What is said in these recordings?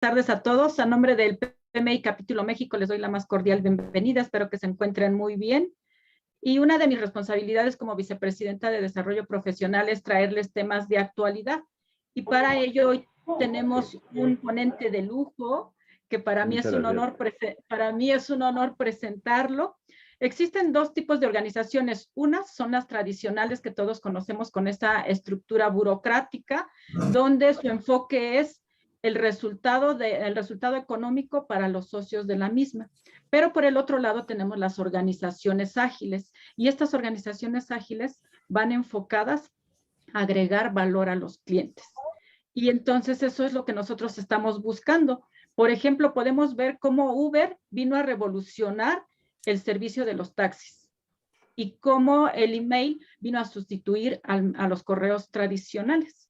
Tardes a todos. A nombre del PMI Capítulo México les doy la más cordial bienvenida. Espero que se encuentren muy bien. Y una de mis responsabilidades como vicepresidenta de Desarrollo Profesional es traerles temas de actualidad. Y para ello hoy tenemos un ponente de lujo que para mí es un honor presentarlo. Existen dos tipos de organizaciones. Unas son las tradicionales que todos conocemos con esa estructura burocrática, donde su enfoque es el resultado económico para los socios de la misma. Pero por el otro lado tenemos las organizaciones ágiles, y estas organizaciones ágiles van enfocadas a agregar valor a los clientes. Y entonces eso es lo que nosotros estamos buscando. Por ejemplo, podemos ver cómo Uber vino a revolucionar el servicio de los taxis y cómo el email vino a sustituir a los correos tradicionales.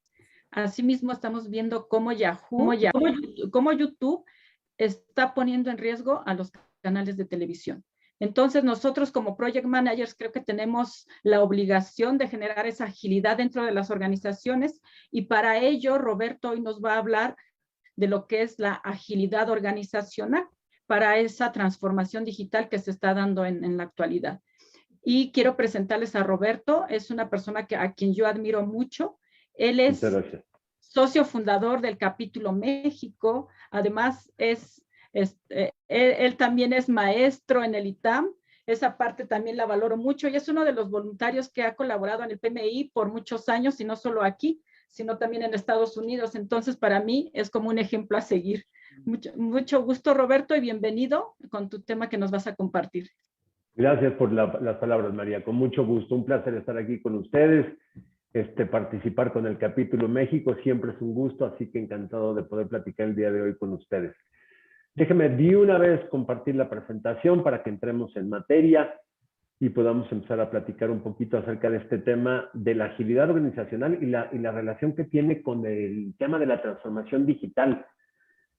Asimismo, estamos viendo cómo YouTube está poniendo en riesgo a los canales de televisión. Entonces, nosotros como project managers creo que tenemos la obligación de generar esa agilidad dentro de las organizaciones, y para ello Roberto hoy nos va a hablar de lo que es la agilidad organizacional para esa transformación digital que se está dando en la actualidad. Y quiero presentarles a Roberto. Es una persona a quien yo admiro mucho. Él es socio fundador del Capítulo México. Además, él también es maestro en el ITAM. Esa parte también la valoro mucho, y es uno de los voluntarios que ha colaborado en el PMI por muchos años, y no solo aquí, sino también en Estados Unidos. Entonces, para mí es como un ejemplo a seguir. Mucho gusto, Roberto, y bienvenido con tu tema que nos vas a compartir. Gracias por las palabras, María. Con mucho gusto. Un placer estar aquí con ustedes. Participar con el Capítulo México siempre es un gusto, así que encantado de poder platicar el día de hoy con ustedes. Déjenme de una vez compartir la presentación para que entremos en materia y podamos empezar a platicar un poquito acerca de este tema de la agilidad organizacional y la relación que tiene con el tema de la transformación digital,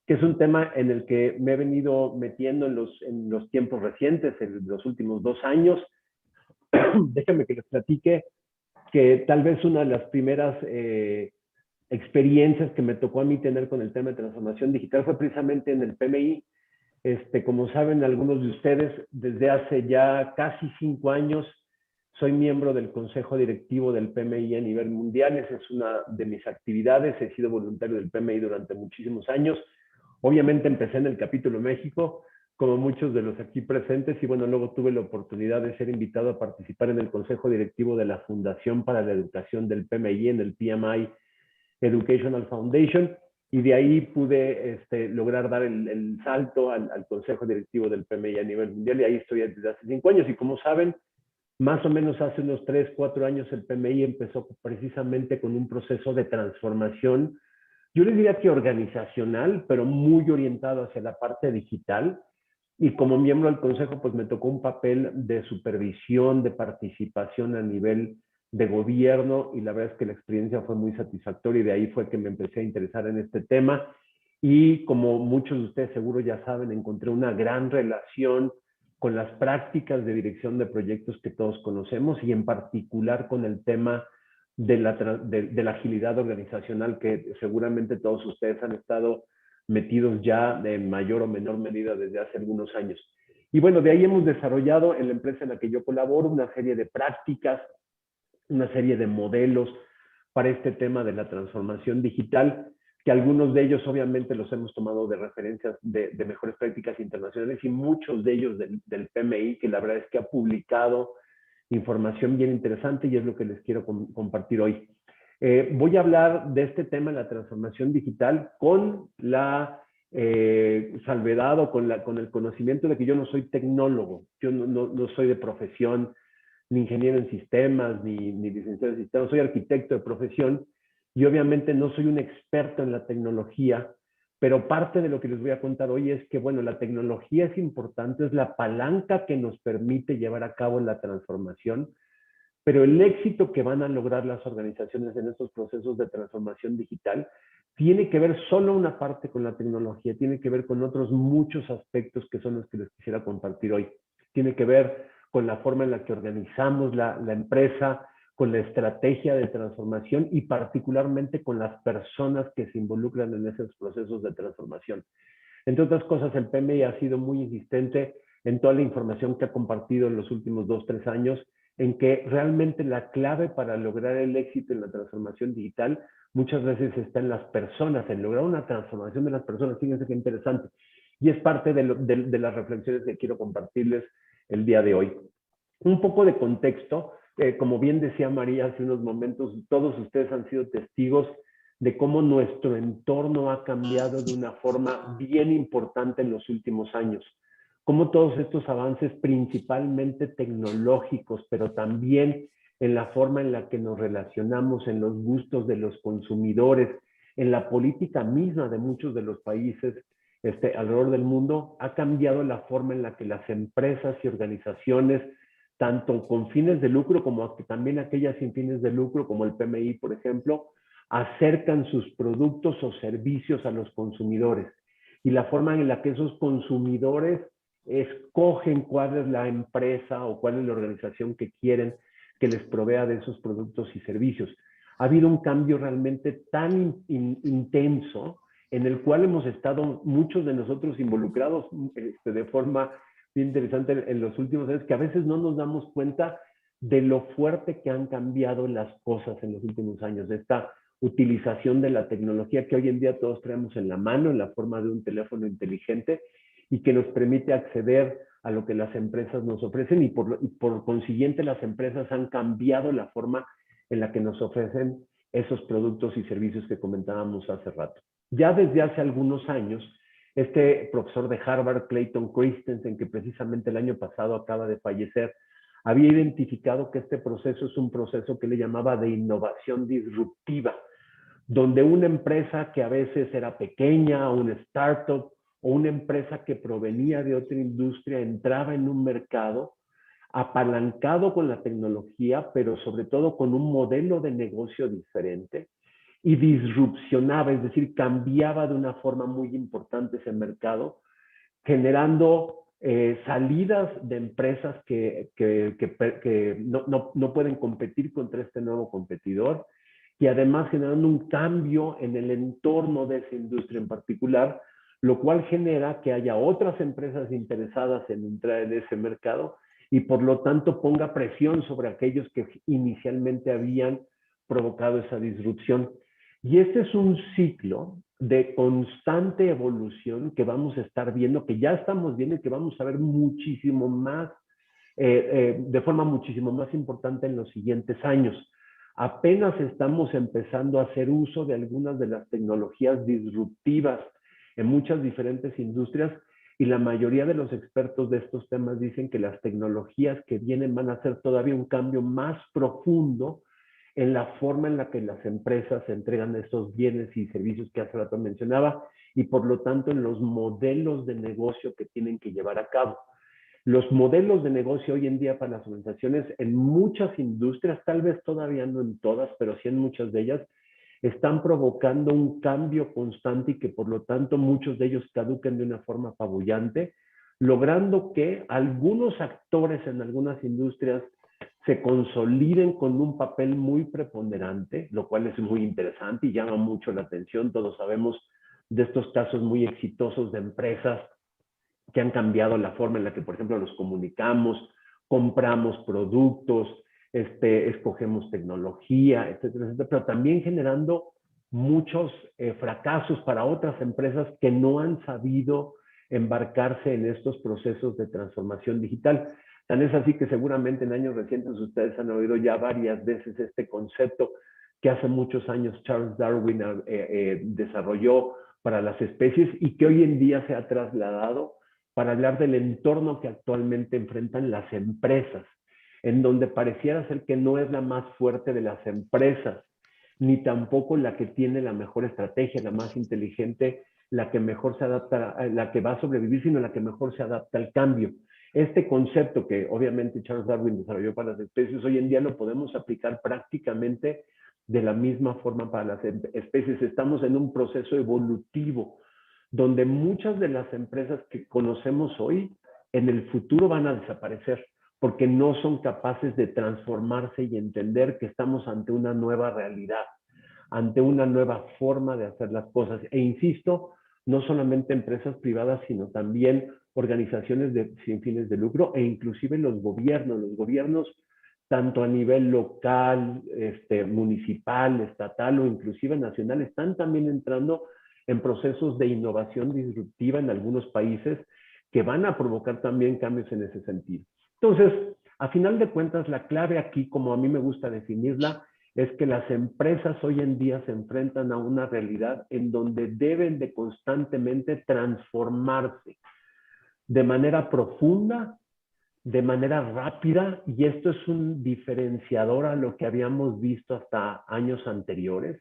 que es un tema en el que me he venido metiendo en los tiempos recientes, en los últimos 2 años. Déjenme que les platique que tal vez una de las primeras experiencias que me tocó a mí tener con el tema de transformación digital fue precisamente en el PMI. Como saben algunos de ustedes, desde hace ya casi 5 años soy miembro del Consejo Directivo del PMI a nivel mundial. Esa es una de mis actividades. He sido voluntario del PMI durante muchísimos años. Obviamente empecé en el Capítulo México, como muchos de los aquí presentes, y bueno, luego tuve la oportunidad de ser invitado a participar en el Consejo Directivo de la Fundación para la Educación del PMI, en el PMI Educational Foundation, y de ahí pude lograr dar el salto al Consejo Directivo del PMI a nivel mundial, y ahí estoy desde hace 5 años, y como saben, más o menos hace unos 3, 4 años el PMI empezó precisamente con un proceso de transformación, yo les diría que organizacional, pero muy orientado hacia la parte digital. Y como miembro del consejo, pues me tocó un papel de supervisión, de participación a nivel de gobierno, y la verdad es que la experiencia fue muy satisfactoria, y de ahí fue que me empecé a interesar en este tema. Y como muchos de ustedes seguro ya saben, encontré una gran relación con las prácticas de dirección de proyectos que todos conocemos, y en particular con el tema de la agilidad organizacional, que seguramente todos ustedes han estado metidos ya de mayor o menor medida desde hace algunos años. Y bueno, de ahí hemos desarrollado en la empresa en la que yo colaboro una serie de prácticas, una serie de modelos para este tema de la transformación digital, que algunos de ellos obviamente los hemos tomado de referencias de mejores prácticas internacionales, y muchos de ellos del PMI, que la verdad es que ha publicado información bien interesante, y es lo que les quiero compartir hoy. Voy a hablar de este tema, la transformación digital, con la salvedad o con el conocimiento de que yo no soy tecnólogo, yo no soy de profesión, ni ingeniero en sistemas, ni licenciado en sistemas, soy arquitecto de profesión, y obviamente no soy un experto en la tecnología, pero parte de lo que les voy a contar hoy es que, bueno, la tecnología es importante, es la palanca que nos permite llevar a cabo la transformación, pero el éxito que van a lograr las organizaciones en estos procesos de transformación digital tiene que ver solo una parte con la tecnología, tiene que ver con otros muchos aspectos que son los que les quisiera compartir hoy. Tiene que ver con la forma en la que organizamos la empresa, con la estrategia de transformación y particularmente con las personas que se involucran en esos procesos de transformación. Entre otras cosas, el PMI ha sido muy insistente en toda la información que ha compartido en los últimos 2, 3 años, en que realmente la clave para lograr el éxito en la transformación digital muchas veces está en las personas, en lograr una transformación de las personas. Fíjense qué interesante. Y es parte de las reflexiones que quiero compartirles el día de hoy. Un poco de contexto, como bien decía María hace unos momentos, todos ustedes han sido testigos de cómo nuestro entorno ha cambiado de una forma bien importante en los últimos años. Cómo todos estos avances, principalmente tecnológicos, pero también en la forma en la que nos relacionamos, en los gustos de los consumidores, en la política misma de muchos de los países alrededor del mundo, ha cambiado la forma en la que las empresas y organizaciones, tanto con fines de lucro como también aquellas sin fines de lucro, como el PMI, por ejemplo, acercan sus productos o servicios a los consumidores. Y la forma en la que esos consumidores escogen cuál es la empresa o cuál es la organización que quieren que les provea de esos productos y servicios. Ha habido un cambio realmente tan intenso en el cual hemos estado muchos de nosotros involucrados de forma bien interesante en los últimos años, que a veces no nos damos cuenta de lo fuerte que han cambiado las cosas en los últimos años. Esta utilización de la tecnología que hoy en día todos traemos en la mano en la forma de un teléfono inteligente y que nos permite acceder a lo que las empresas nos ofrecen y por consiguiente las empresas han cambiado la forma en la que nos ofrecen esos productos y servicios que comentábamos hace rato. Ya desde hace algunos años, este profesor de Harvard, Clayton Christensen, que precisamente el año pasado acaba de fallecer, había identificado que este proceso es un proceso que le llamaba de innovación disruptiva, donde una empresa que a veces era pequeña, un startup o una empresa que provenía de otra industria entraba en un mercado apalancado con la tecnología, pero sobre todo con un modelo de negocio diferente y disrupcionaba, es decir, cambiaba de una forma muy importante ese mercado, generando salidas de empresas que no pueden competir contra este nuevo competidor y además generando un cambio en el entorno de esa industria en particular, lo cual genera que haya otras empresas interesadas en entrar en ese mercado y por lo tanto ponga presión sobre aquellos que inicialmente habían provocado esa disrupción. Y este es un ciclo de constante evolución que vamos a estar viendo, que ya estamos viendo y que vamos a ver muchísimo más, de forma muchísimo más importante en los siguientes años. Apenas estamos empezando a hacer uso de algunas de las tecnologías disruptivas en muchas diferentes industrias y la mayoría de los expertos de estos temas dicen que las tecnologías que vienen van a hacer todavía un cambio más profundo en la forma en la que las empresas entregan estos bienes y servicios que hace rato mencionaba y por lo tanto en los modelos de negocio que tienen que llevar a cabo. Los modelos de negocio hoy en día para las organizaciones en muchas industrias, tal vez todavía no en todas, pero sí en muchas de ellas, están provocando un cambio constante y que por lo tanto muchos de ellos caduquen de una forma apabullante, logrando que algunos actores en algunas industrias se consoliden con un papel muy preponderante, lo cual es muy interesante y llama mucho la atención. Todos sabemos de estos casos muy exitosos de empresas que han cambiado la forma en la que, por ejemplo, nos comunicamos, compramos productos, escogemos tecnología, etcétera, etcétera, pero también generando muchos fracasos para otras empresas que no han sabido embarcarse en estos procesos de transformación digital. Tan es así que seguramente en años recientes ustedes han oído ya varias veces este concepto que hace muchos años Charles Darwin desarrolló para las especies y que hoy en día se ha trasladado para hablar del entorno que actualmente enfrentan las empresas, en donde pareciera ser que no es la más fuerte de las empresas, ni tampoco la que tiene la mejor estrategia, la más inteligente, la que mejor se adapta, la que va a sobrevivir, sino la que mejor se adapta al cambio. Este concepto que obviamente Charles Darwin desarrolló para las especies, hoy en día lo podemos aplicar prácticamente de la misma forma para las especies. Estamos en un proceso evolutivo donde muchas de las empresas que conocemos hoy en el futuro van a desaparecer, porque no son capaces de transformarse y entender que estamos ante una nueva realidad, ante una nueva forma de hacer las cosas. E insisto, no solamente empresas privadas, sino también organizaciones sin fines de lucro e inclusive los gobiernos tanto a nivel local, municipal, estatal o inclusive nacional, están también entrando en procesos de innovación disruptiva en algunos países que van a provocar también cambios en ese sentido. Entonces, a final de cuentas, la clave aquí, como a mí me gusta definirla, es que las empresas hoy en día se enfrentan a una realidad en donde deben de constantemente transformarse de manera profunda, de manera rápida, y esto es un diferenciador a lo que habíamos visto hasta años anteriores.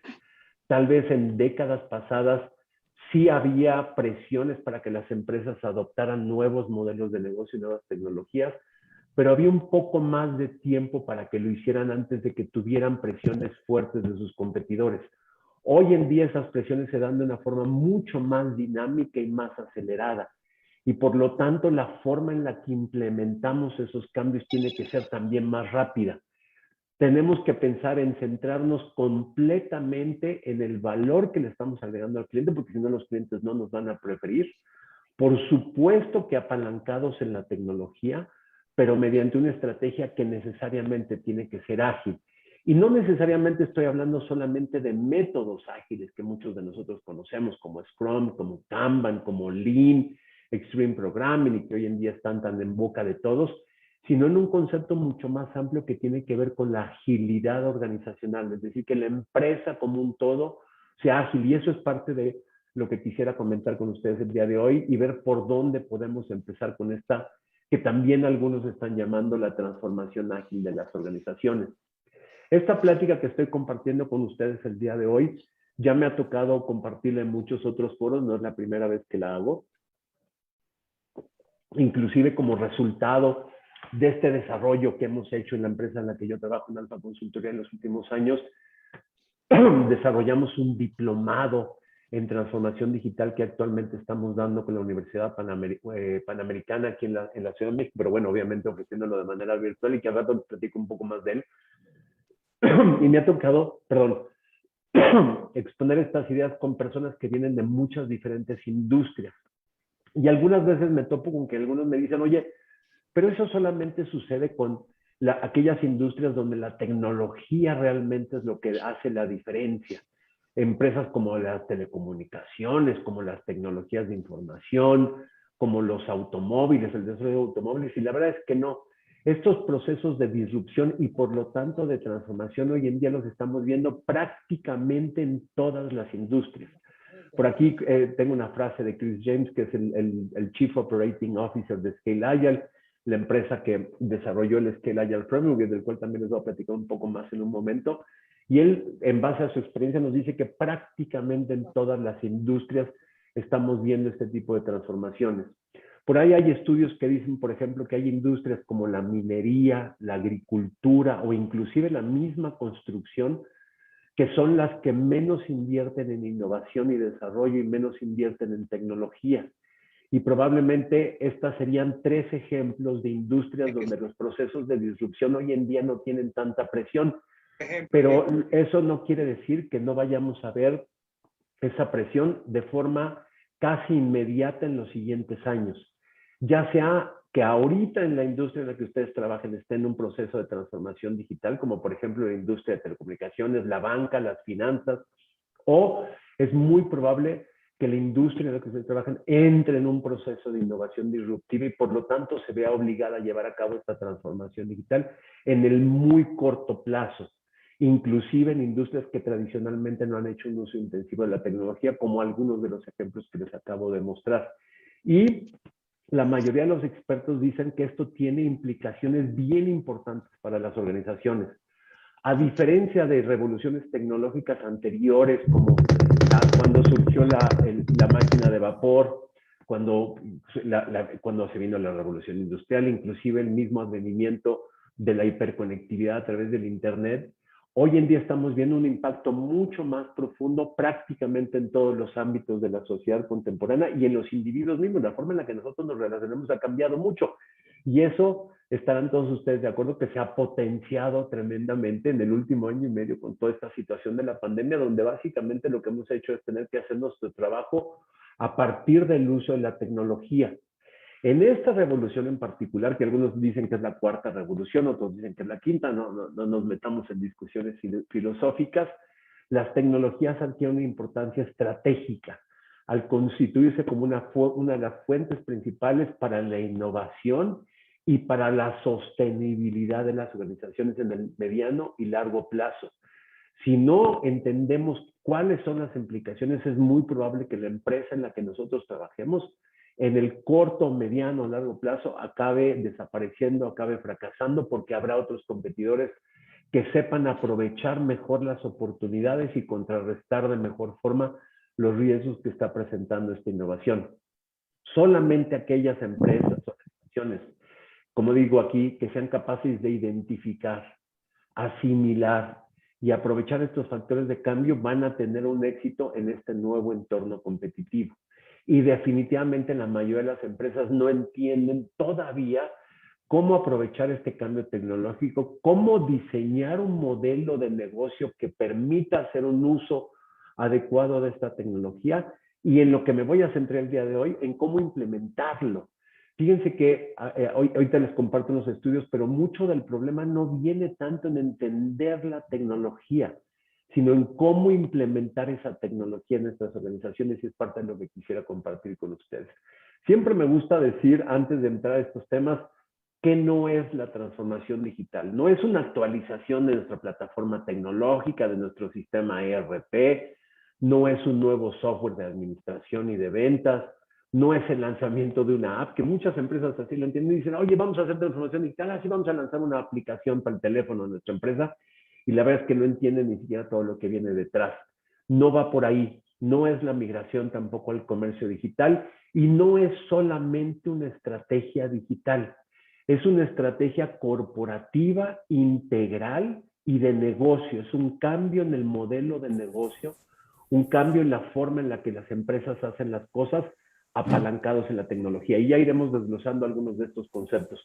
Tal vez en décadas pasadas sí había presiones para que las empresas adoptaran nuevos modelos de negocio y nuevas tecnologías, pero había un poco más de tiempo para que lo hicieran antes de que tuvieran presiones fuertes de sus competidores. Hoy en día esas presiones se dan de una forma mucho más dinámica y más acelerada. Y por lo tanto, la forma en la que implementamos esos cambios tiene que ser también más rápida. Tenemos que pensar en centrarnos completamente en el valor que le estamos agregando al cliente, porque si no los clientes no nos van a preferir. Por supuesto que apalancados en la tecnología, pero mediante una estrategia que necesariamente tiene que ser ágil. Y no necesariamente estoy hablando solamente de métodos ágiles que muchos de nosotros conocemos, como Scrum, como Kanban, como Lean, Extreme Programming, y que hoy en día están tan en boca de todos, sino en un concepto mucho más amplio que tiene que ver con la agilidad organizacional, es decir, que la empresa como un todo sea ágil. Y eso es parte de lo que quisiera comentar con ustedes el día de hoy y ver por dónde podemos empezar con esta, que también algunos están llamando la transformación ágil de las organizaciones. Esta plática que estoy compartiendo con ustedes el día de hoy, ya me ha tocado compartirla en muchos otros foros, no es la primera vez que la hago. Inclusive como resultado de este desarrollo que hemos hecho en la empresa en la que yo trabajo, en Alfa Consultoría, en los últimos años, desarrollamos un diplomado en transformación digital que actualmente estamos dando con la Universidad Panamericana aquí en la Ciudad de México, pero bueno, obviamente ofreciéndolo de manera virtual y que al rato les platico un poco más de él. Y me ha tocado, exponer estas ideas con personas que vienen de muchas diferentes industrias. Y algunas veces me topo con que algunos me dicen, oye, pero eso solamente sucede con aquellas industrias donde la tecnología realmente es lo que hace la diferencia. Empresas como las telecomunicaciones, como las tecnologías de información, como los automóviles, el desarrollo de automóviles, y la verdad es que no. Estos procesos de disrupción y por lo tanto de transformación hoy en día los estamos viendo prácticamente en todas las industrias. Por aquí tengo una frase de Chris James, que es el Chief Operating Officer de Scale Agile, la empresa que desarrolló el Scale Agile Framework, del cual también les voy a platicar un poco más en un momento. Y él, en base a su experiencia, nos dice que prácticamente en todas las industrias estamos viendo este tipo de transformaciones. Por ahí hay estudios que dicen, por ejemplo, que hay industrias como la minería, la agricultura o inclusive la misma construcción, que son las que menos invierten en innovación y desarrollo y menos invierten en tecnología. Y probablemente estas serían 3 ejemplos de industrias donde los procesos de disrupción hoy en día no tienen tanta presión. Pero eso no quiere decir que no vayamos a ver esa presión de forma casi inmediata en los siguientes años. Ya sea que ahorita en la industria en la que ustedes trabajen esté en un proceso de transformación digital, como por ejemplo la industria de telecomunicaciones, la banca, las finanzas, o es muy probable que la industria en la que ustedes trabajan entre en un proceso de innovación disruptiva y por lo tanto se vea obligada a llevar a cabo esta transformación digital en el muy corto plazo, inclusive en industrias que tradicionalmente no han hecho un uso intensivo de la tecnología, como algunos de los ejemplos que les acabo de mostrar. Y la mayoría de los expertos dicen que esto tiene implicaciones bien importantes para las organizaciones. A diferencia de revoluciones tecnológicas anteriores, como cuando surgió la máquina de vapor, cuando se vino la revolución industrial, inclusive el mismo advenimiento de la hiperconectividad a través del Internet, hoy en día estamos viendo un impacto mucho más profundo prácticamente en todos los ámbitos de la sociedad contemporánea y en los individuos mismos. La forma en la que nosotros nos relacionamos ha cambiado mucho. Y eso estarán todos ustedes de acuerdo que se ha potenciado tremendamente en el último año y medio con toda esta situación de la pandemia, donde básicamente lo que hemos hecho es tener que hacer nuestro trabajo a partir del uso de la tecnología. En esta revolución en particular, que algunos dicen que es la cuarta revolución, otros dicen que es la quinta, no nos metamos en discusiones filosóficas, las tecnologías adquieren una importancia estratégica al constituirse como una de las fuentes principales para la innovación y para la sostenibilidad de las organizaciones en el mediano y largo plazo. Si no entendemos cuáles son las implicaciones, es muy probable que la empresa en la que nosotros trabajemos en el corto, mediano o largo plazo acabe desapareciendo, acabe fracasando, porque habrá otros competidores que sepan aprovechar mejor las oportunidades y contrarrestar de mejor forma los riesgos que está presentando esta innovación. Solamente aquellas empresas o organizaciones, como digo aquí, que sean capaces de identificar, asimilar y aprovechar estos factores de cambio van a tener un éxito en este nuevo entorno competitivo. Y definitivamente la mayoría de las empresas no entienden todavía cómo aprovechar este cambio tecnológico, cómo diseñar un modelo de negocio que permita hacer un uso adecuado de esta tecnología, y en lo que me voy a centrar el día de hoy, en cómo implementarlo. Fíjense que ahorita les comparto los estudios, pero mucho del problema no viene tanto en entender la tecnología, sino en cómo implementar esa tecnología en nuestras organizaciones, y es parte de lo que quisiera compartir con ustedes. Siempre me gusta decir, antes de entrar a estos temas, que no es la transformación digital. No es una actualización de nuestra plataforma tecnológica, de nuestro sistema ERP, no es un nuevo software de administración y de ventas, no es el lanzamiento de una app, que muchas empresas así lo entienden y dicen, oye, vamos a hacer transformación digital, así vamos a lanzar una aplicación para el teléfono de nuestra empresa, y la verdad es que no entienden ni siquiera todo lo que viene detrás. No va por ahí, no es la migración tampoco al comercio digital, y no es solamente una estrategia digital, es una estrategia corporativa, integral y de negocio. Es un cambio en el modelo de negocio, un cambio en la forma en la que las empresas hacen las cosas, apalancados en la tecnología. Y ya iremos desglosando algunos de estos conceptos.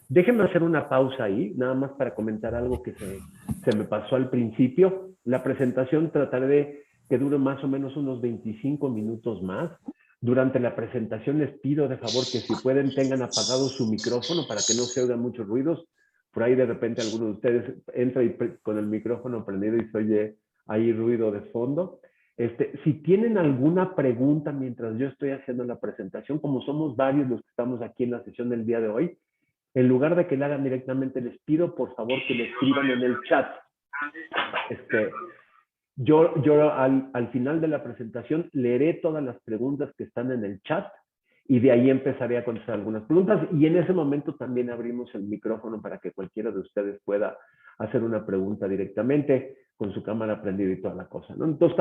Déjenme hacer una pausa ahí, nada más para comentar algo que se me pasó al principio. La presentación trataré de que dure más o menos unos 25 minutos más. Durante la presentación les pido de favor que si pueden tengan apagado su micrófono para que no se oigan muchos ruidos. Por ahí de repente alguno de ustedes entra y con el micrófono prendido y se oye ahí ruido de fondo. Si tienen alguna pregunta mientras yo estoy haciendo la presentación, como somos varios los que estamos aquí en la sesión del día de hoy, en lugar de que la hagan directamente, les pido por favor que le escriban en el chat. Yo al final de la presentación leeré todas las preguntas que están en el chat y de ahí empezaré a contestar algunas preguntas, y en ese momento también abrimos el micrófono para que cualquiera de ustedes pueda hacer una pregunta directamente con su cámara prendida y toda la cosa, ¿no? Entonces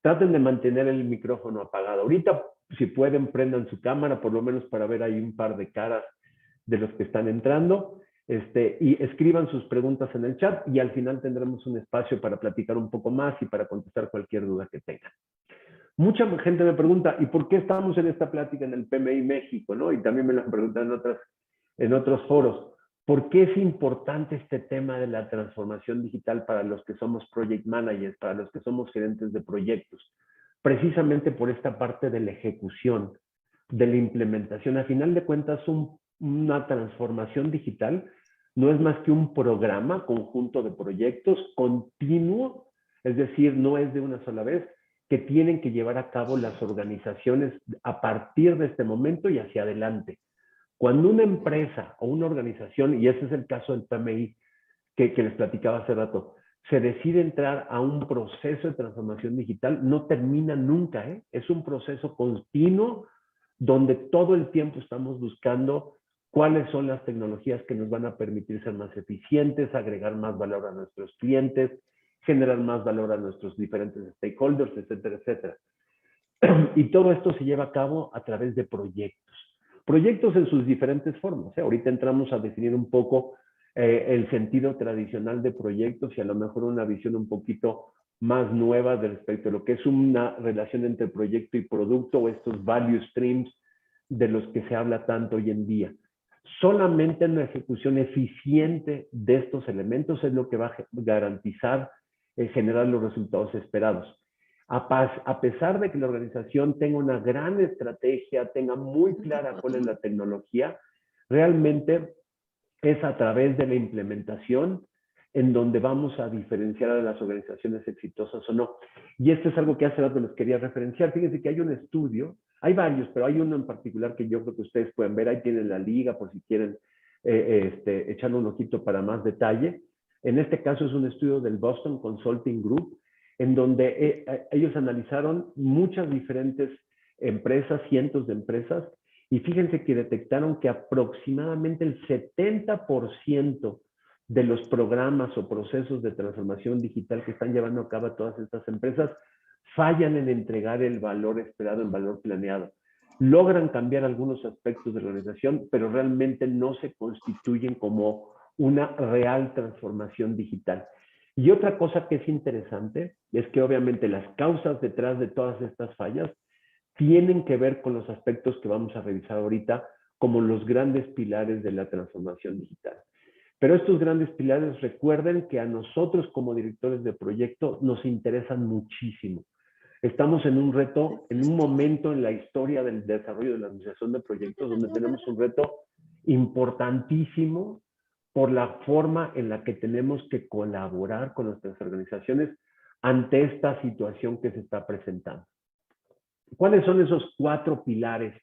traten de mantener el micrófono apagado. Ahorita, si pueden, prendan su cámara, por lo menos para ver ahí un par de caras de los que están entrando. Y escriban sus preguntas en el chat, y al final tendremos un espacio para platicar un poco más y para contestar cualquier duda que tengan. Mucha gente me pregunta, ¿y por qué estamos en esta plática en el PMI México, ¿no? Y también me lo han preguntado en otros foros. ¿Por qué es importante este tema de la transformación digital para los que somos project managers, para los que somos gerentes de proyectos? Precisamente por esta parte de la ejecución, de la implementación. A final de cuentas, una transformación digital no es más que un programa, conjunto de proyectos continuo, es decir, no es de una sola vez, que tienen que llevar a cabo las organizaciones a partir de este momento y hacia adelante. Cuando una empresa o una organización, y ese es el caso del PMI que les platicaba hace rato, se decide entrar a un proceso de transformación digital, no termina nunca, ¿eh? Es un proceso continuo donde todo el tiempo estamos buscando cuáles son las tecnologías que nos van a permitir ser más eficientes, agregar más valor a nuestros clientes, generar más valor a nuestros diferentes stakeholders, etcétera, etcétera. Y todo esto se lleva a cabo a través de proyectos. Proyectos en sus diferentes formas, ¿eh? Ahorita entramos a definir un poco el sentido tradicional de proyectos y a lo mejor una visión un poquito más nueva de respecto a lo que es una relación entre proyecto y producto, o estos value streams de los que se habla tanto hoy en día. Solamente una ejecución eficiente de estos elementos es lo que va a garantizar generar los resultados esperados. A pesar de que la organización tenga una gran estrategia, tenga muy clara cuál es la tecnología, realmente es a través de la implementación en donde vamos a diferenciar a las organizaciones exitosas o no. Y esto es algo que hace rato les quería referenciar. Fíjense que hay un estudio, hay varios, pero hay uno en particular que yo creo que ustedes pueden ver. Ahí tienen la liga por si quieren echarle un ojito para más detalle. En este caso es un estudio del Boston Consulting Group, en donde ellos analizaron muchas diferentes empresas, cientos de empresas, y fíjense que detectaron que aproximadamente el 70% de los programas o procesos de transformación digital que están llevando a cabo todas estas empresas fallan en entregar el valor esperado, el valor planeado. Logran cambiar algunos aspectos de la organización, pero realmente no se constituyen como una real transformación digital. Y otra cosa que es interesante es que obviamente las causas detrás de todas estas fallas tienen que ver con los aspectos que vamos a revisar ahorita como los grandes pilares de la transformación digital. Pero estos grandes pilares, recuerden que a nosotros como directores de proyecto nos interesan muchísimo. Estamos en un reto, en un momento en la historia del desarrollo de la administración de proyectos donde tenemos un reto importantísimo por la forma en la que tenemos que colaborar con nuestras organizaciones ante esta situación que se está presentando. ¿Cuáles son esos 4 pilares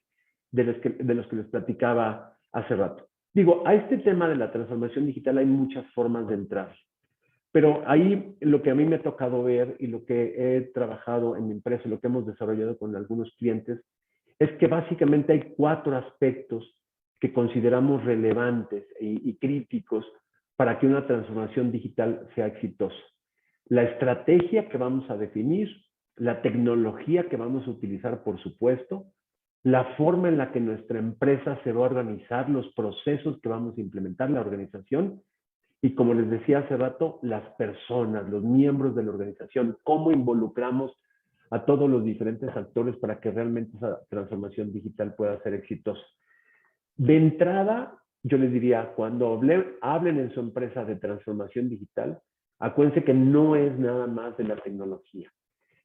de los que les platicaba hace rato? Digo, a este tema de la transformación digital hay muchas formas de entrar, pero ahí lo que a mí me ha tocado ver y lo que he trabajado en mi empresa, lo que hemos desarrollado con algunos clientes, es que básicamente hay 4 aspectos que consideramos relevantes y críticos para que una transformación digital sea exitosa. La estrategia que vamos a definir, la tecnología que vamos a utilizar, por supuesto, la forma en la que nuestra empresa se va a organizar, los procesos que vamos a implementar, la organización, y como les decía hace rato, las personas, los miembros de la organización, cómo involucramos a todos los diferentes actores para que realmente esa transformación digital pueda ser exitosa. De entrada, yo les diría, cuando hablen en su empresa de transformación digital, acuérdense que no es nada más de la tecnología.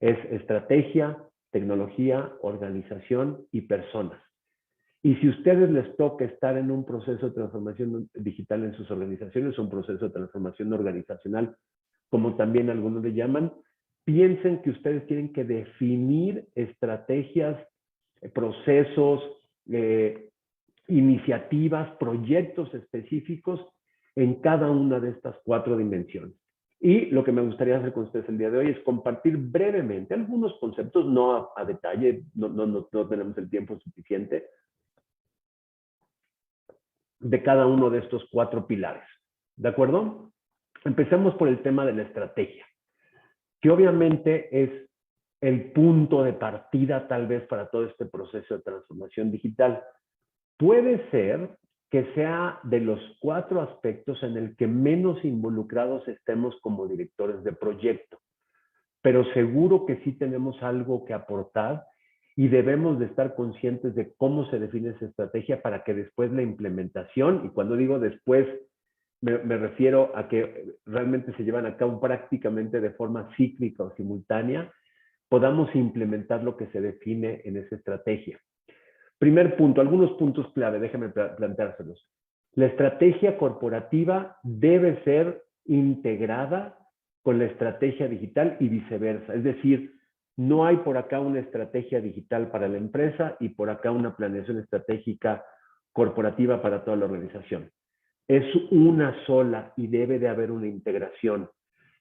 Es estrategia, tecnología, organización y personas. Y si a ustedes les toca estar en un proceso de transformación digital en sus organizaciones, un proceso de transformación organizacional, como también algunos le llaman, piensen que ustedes tienen que definir estrategias, procesos, iniciativas, proyectos específicos en cada una de estas 4 dimensiones. Y lo que me gustaría hacer con ustedes el día de hoy es compartir brevemente algunos conceptos, no a detalle, no tenemos el tiempo suficiente, de cada uno de estos 4 pilares. ¿De acuerdo? Empecemos por el tema de la estrategia, que obviamente es el punto de partida tal vez para todo este proceso de transformación digital. Puede ser que sea de los 4 aspectos en el que menos involucrados estemos como directores de proyecto, pero seguro que sí tenemos algo que aportar y debemos de estar conscientes de cómo se define esa estrategia para que después la implementación, y cuando digo después, me refiero a que realmente se llevan a cabo prácticamente de forma cíclica o simultánea, podamos implementar lo que se define en esa estrategia. Primer punto, algunos puntos clave, déjenme planteárselos. La estrategia corporativa debe ser integrada con la estrategia digital y viceversa. Es decir, no hay por acá una estrategia digital para la empresa y por acá una planeación estratégica corporativa para toda la organización. Es una sola y debe de haber una integración.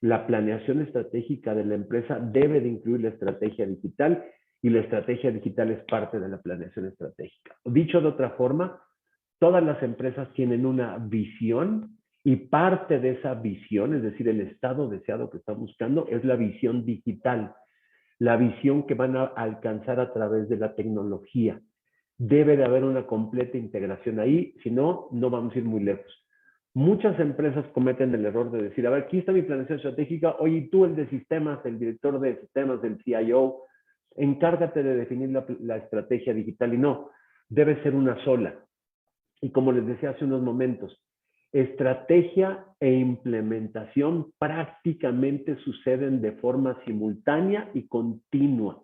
La planeación estratégica de la empresa debe de incluir la estrategia digital y la estrategia digital es parte de la planeación estratégica. Dicho de otra forma, todas las empresas tienen una visión y parte de esa visión, es decir, el estado deseado que están buscando, es la visión digital, la visión que van a alcanzar a través de la tecnología. Debe de haber una completa integración ahí, si no, no vamos a ir muy lejos. Muchas empresas cometen el error de decir, a ver, aquí está mi planeación estratégica, oye, tú el de sistemas, el director de sistemas, el CIO, encárgate de definir la estrategia digital y no, debe ser una sola. Y como les decía hace unos momentos, estrategia e implementación prácticamente suceden de forma simultánea y continua.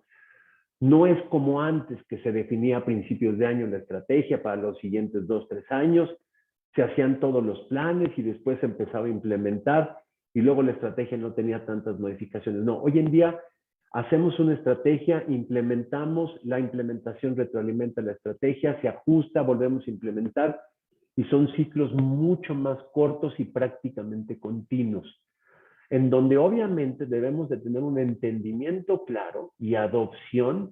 No es como antes, que se definía a principios de año la estrategia para los siguientes 2, 3 años, se hacían todos los planes y después se empezaba a implementar y luego la estrategia no tenía tantas modificaciones. No, hoy en día hacemos una estrategia, implementamos, la implementación retroalimenta la estrategia, se ajusta, volvemos a implementar y son ciclos mucho más cortos y prácticamente continuos, en donde obviamente debemos de tener un entendimiento claro y adopción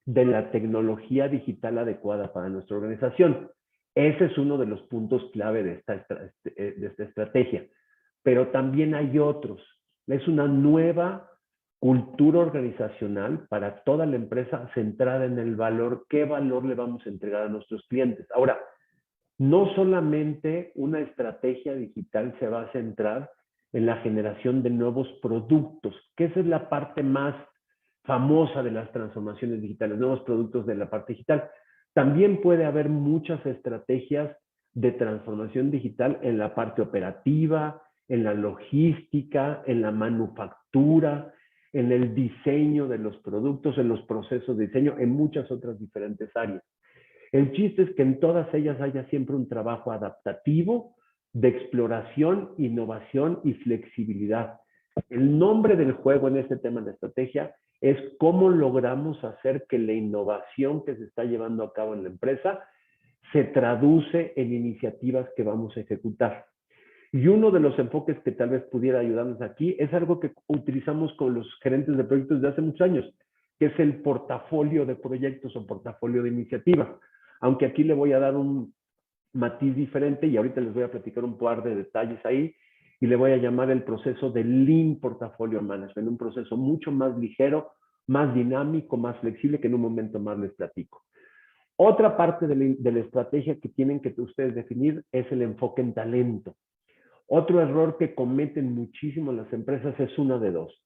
de la tecnología digital adecuada para nuestra organización. Ese es uno de los puntos clave de esta estrategia. Pero también hay otros. Es una nueva cultura organizacional para toda la empresa centrada en el valor. ¿Qué valor le vamos a entregar a nuestros clientes? Ahora, no solamente una estrategia digital se va a centrar en la generación de nuevos productos, que esa es la parte más famosa de las transformaciones digitales, nuevos productos de la parte digital. También puede haber muchas estrategias de transformación digital en la parte operativa, en la logística, en la manufactura, en el diseño de los productos, en los procesos de diseño, en muchas otras diferentes áreas. El chiste es que en todas ellas haya siempre un trabajo adaptativo de exploración, innovación y flexibilidad. El nombre del juego en este tema de estrategia es cómo logramos hacer que la innovación que se está llevando a cabo en la empresa se traduce en iniciativas que vamos a ejecutar. Y uno de los enfoques que tal vez pudiera ayudarnos aquí es algo que utilizamos con los gerentes de proyectos de hace muchos años, que es el portafolio de proyectos o portafolio de iniciativas. Aunque aquí le voy a dar un matiz diferente y ahorita les voy a platicar un par de detalles ahí y le voy a llamar el proceso de Lean Portfolio Management, un proceso mucho más ligero, más dinámico, más flexible, que en un momento más les platico. Otra parte de la estrategia que tienen que ustedes definir es el enfoque en talento. Otro error que cometen muchísimo las empresas es una de dos: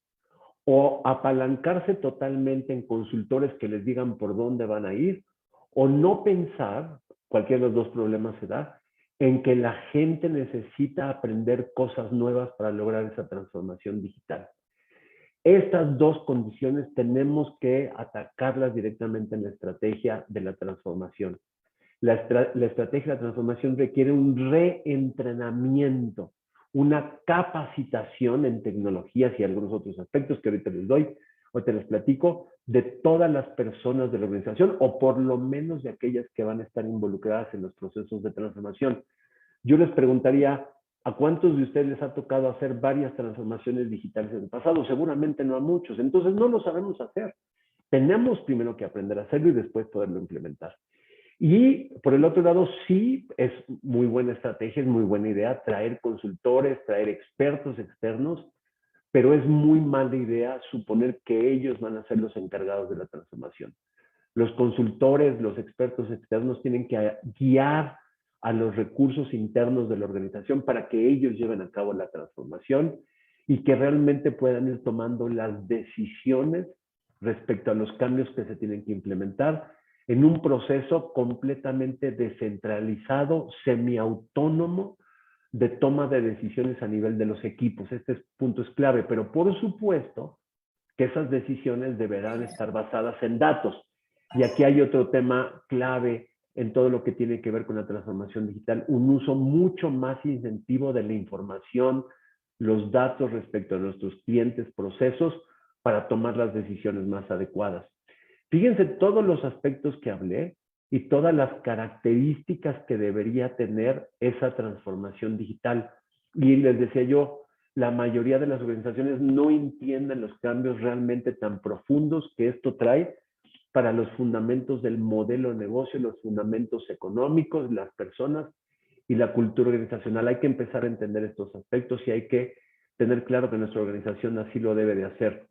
o apalancarse totalmente en consultores que les digan por dónde van a ir, o no pensar, cualquiera de los dos problemas se da, en que la gente necesita aprender cosas nuevas para lograr esa transformación digital. Estas dos condiciones tenemos que atacarlas directamente en la estrategia de la transformación. La estrategia de la transformación requiere un reentrenamiento, una capacitación en tecnologías y algunos otros aspectos que ahorita les platico, de todas las personas de la organización, o por lo menos de aquellas que van a estar involucradas en los procesos de transformación. Yo les preguntaría, ¿a cuántos de ustedes les ha tocado hacer varias transformaciones digitales en el pasado? Seguramente no a muchos. Entonces no lo sabemos hacer. Tenemos primero que aprender a hacerlo y después poderlo implementar. Y por el otro lado, sí, es muy buena estrategia, es muy buena idea traer consultores, traer expertos externos, pero es muy mala idea suponer que ellos van a ser los encargados de la transformación. Los consultores, los expertos externos tienen que guiar a los recursos internos de la organización para que ellos lleven a cabo la transformación y que realmente puedan ir tomando las decisiones respecto a los cambios que se tienen que implementar en un proceso completamente descentralizado, semiautónomo, de toma de decisiones a nivel de los equipos. Este punto es clave, pero por supuesto que esas decisiones deberán estar basadas en datos. Y aquí hay otro tema clave en todo lo que tiene que ver con la transformación digital: un uso mucho más incentivo de la información, los datos respecto a nuestros clientes, procesos, para tomar las decisiones más adecuadas. Fíjense todos los aspectos que hablé y todas las características que debería tener esa transformación digital. Y les decía yo, la mayoría de las organizaciones no entienden los cambios realmente tan profundos que esto trae para los fundamentos del modelo de negocio, los fundamentos económicos, las personas y la cultura organizacional. Hay que empezar a entender estos aspectos y hay que tener claro que nuestra organización así lo debe de hacer.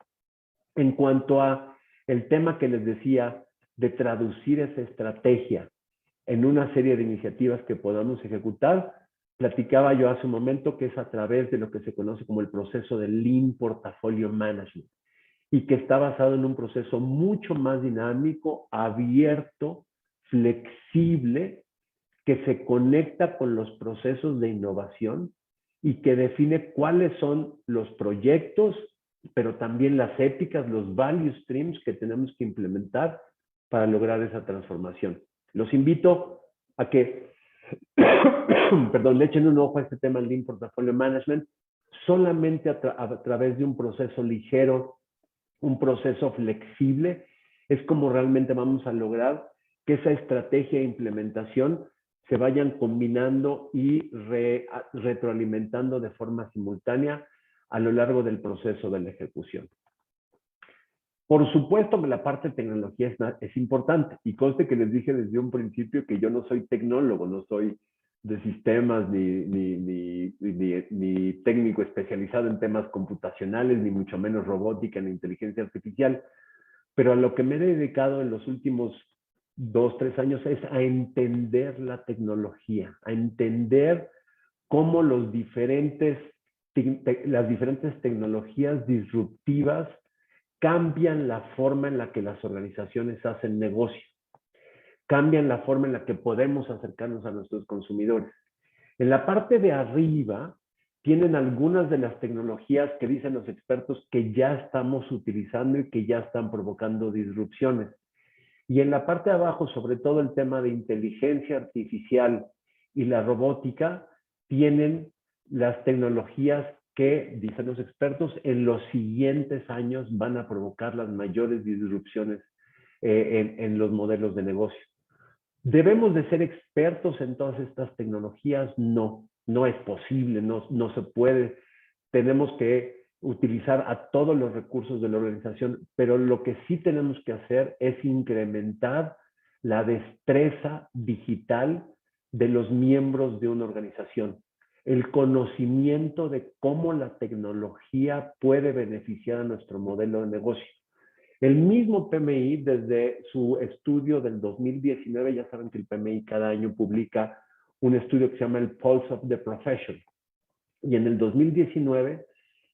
En cuanto a el tema que les decía de traducir esa estrategia en una serie de iniciativas que podamos ejecutar, platicaba yo hace un momento que es a través de lo que se conoce como el proceso de Lean Portfolio Management y que está basado en un proceso mucho más dinámico, abierto, flexible, que se conecta con los procesos de innovación y que define cuáles son los proyectos, pero también las éticas, los value streams que tenemos que implementar para lograr esa transformación. Los invito a que, perdón, le echen un ojo a este tema del Lean Portfolio Management, solamente a través de un proceso ligero, un proceso flexible, es como realmente vamos a lograr que esa estrategia de implementación se vayan combinando y retroalimentando de forma simultánea a lo largo del proceso de la ejecución. Por supuesto que la parte de tecnología es importante, y conste que les dije desde un principio que yo no soy tecnólogo, no soy de sistemas ni técnico especializado en temas computacionales, ni mucho menos robótica ni inteligencia artificial, pero a lo que me he dedicado en los últimos 2, 3 años es a entender la tecnología, a entender cómo las diferentes tecnologías disruptivas cambian la forma en la que las organizaciones hacen negocio, cambian la forma en la que podemos acercarnos a nuestros consumidores. En la parte de arriba tienen algunas de las tecnologías que dicen los expertos que ya estamos utilizando y que ya están provocando disrupciones. Y en la parte de abajo, sobre todo el tema de inteligencia artificial y la robótica, tienen las tecnologías que, dicen los expertos, en los siguientes años van a provocar las mayores disrupciones en los modelos de negocio. ¿Debemos de ser expertos en todas estas tecnologías? No, no es posible, no se puede. Tenemos que utilizar a todos los recursos de la organización, pero lo que sí tenemos que hacer es incrementar la destreza digital de los miembros de una organización, el conocimiento de cómo la tecnología puede beneficiar a nuestro modelo de negocio. El mismo PMI, desde su estudio del 2019, ya saben que el PMI cada año publica un estudio que se llama el Pulse of the Profession, y en el 2019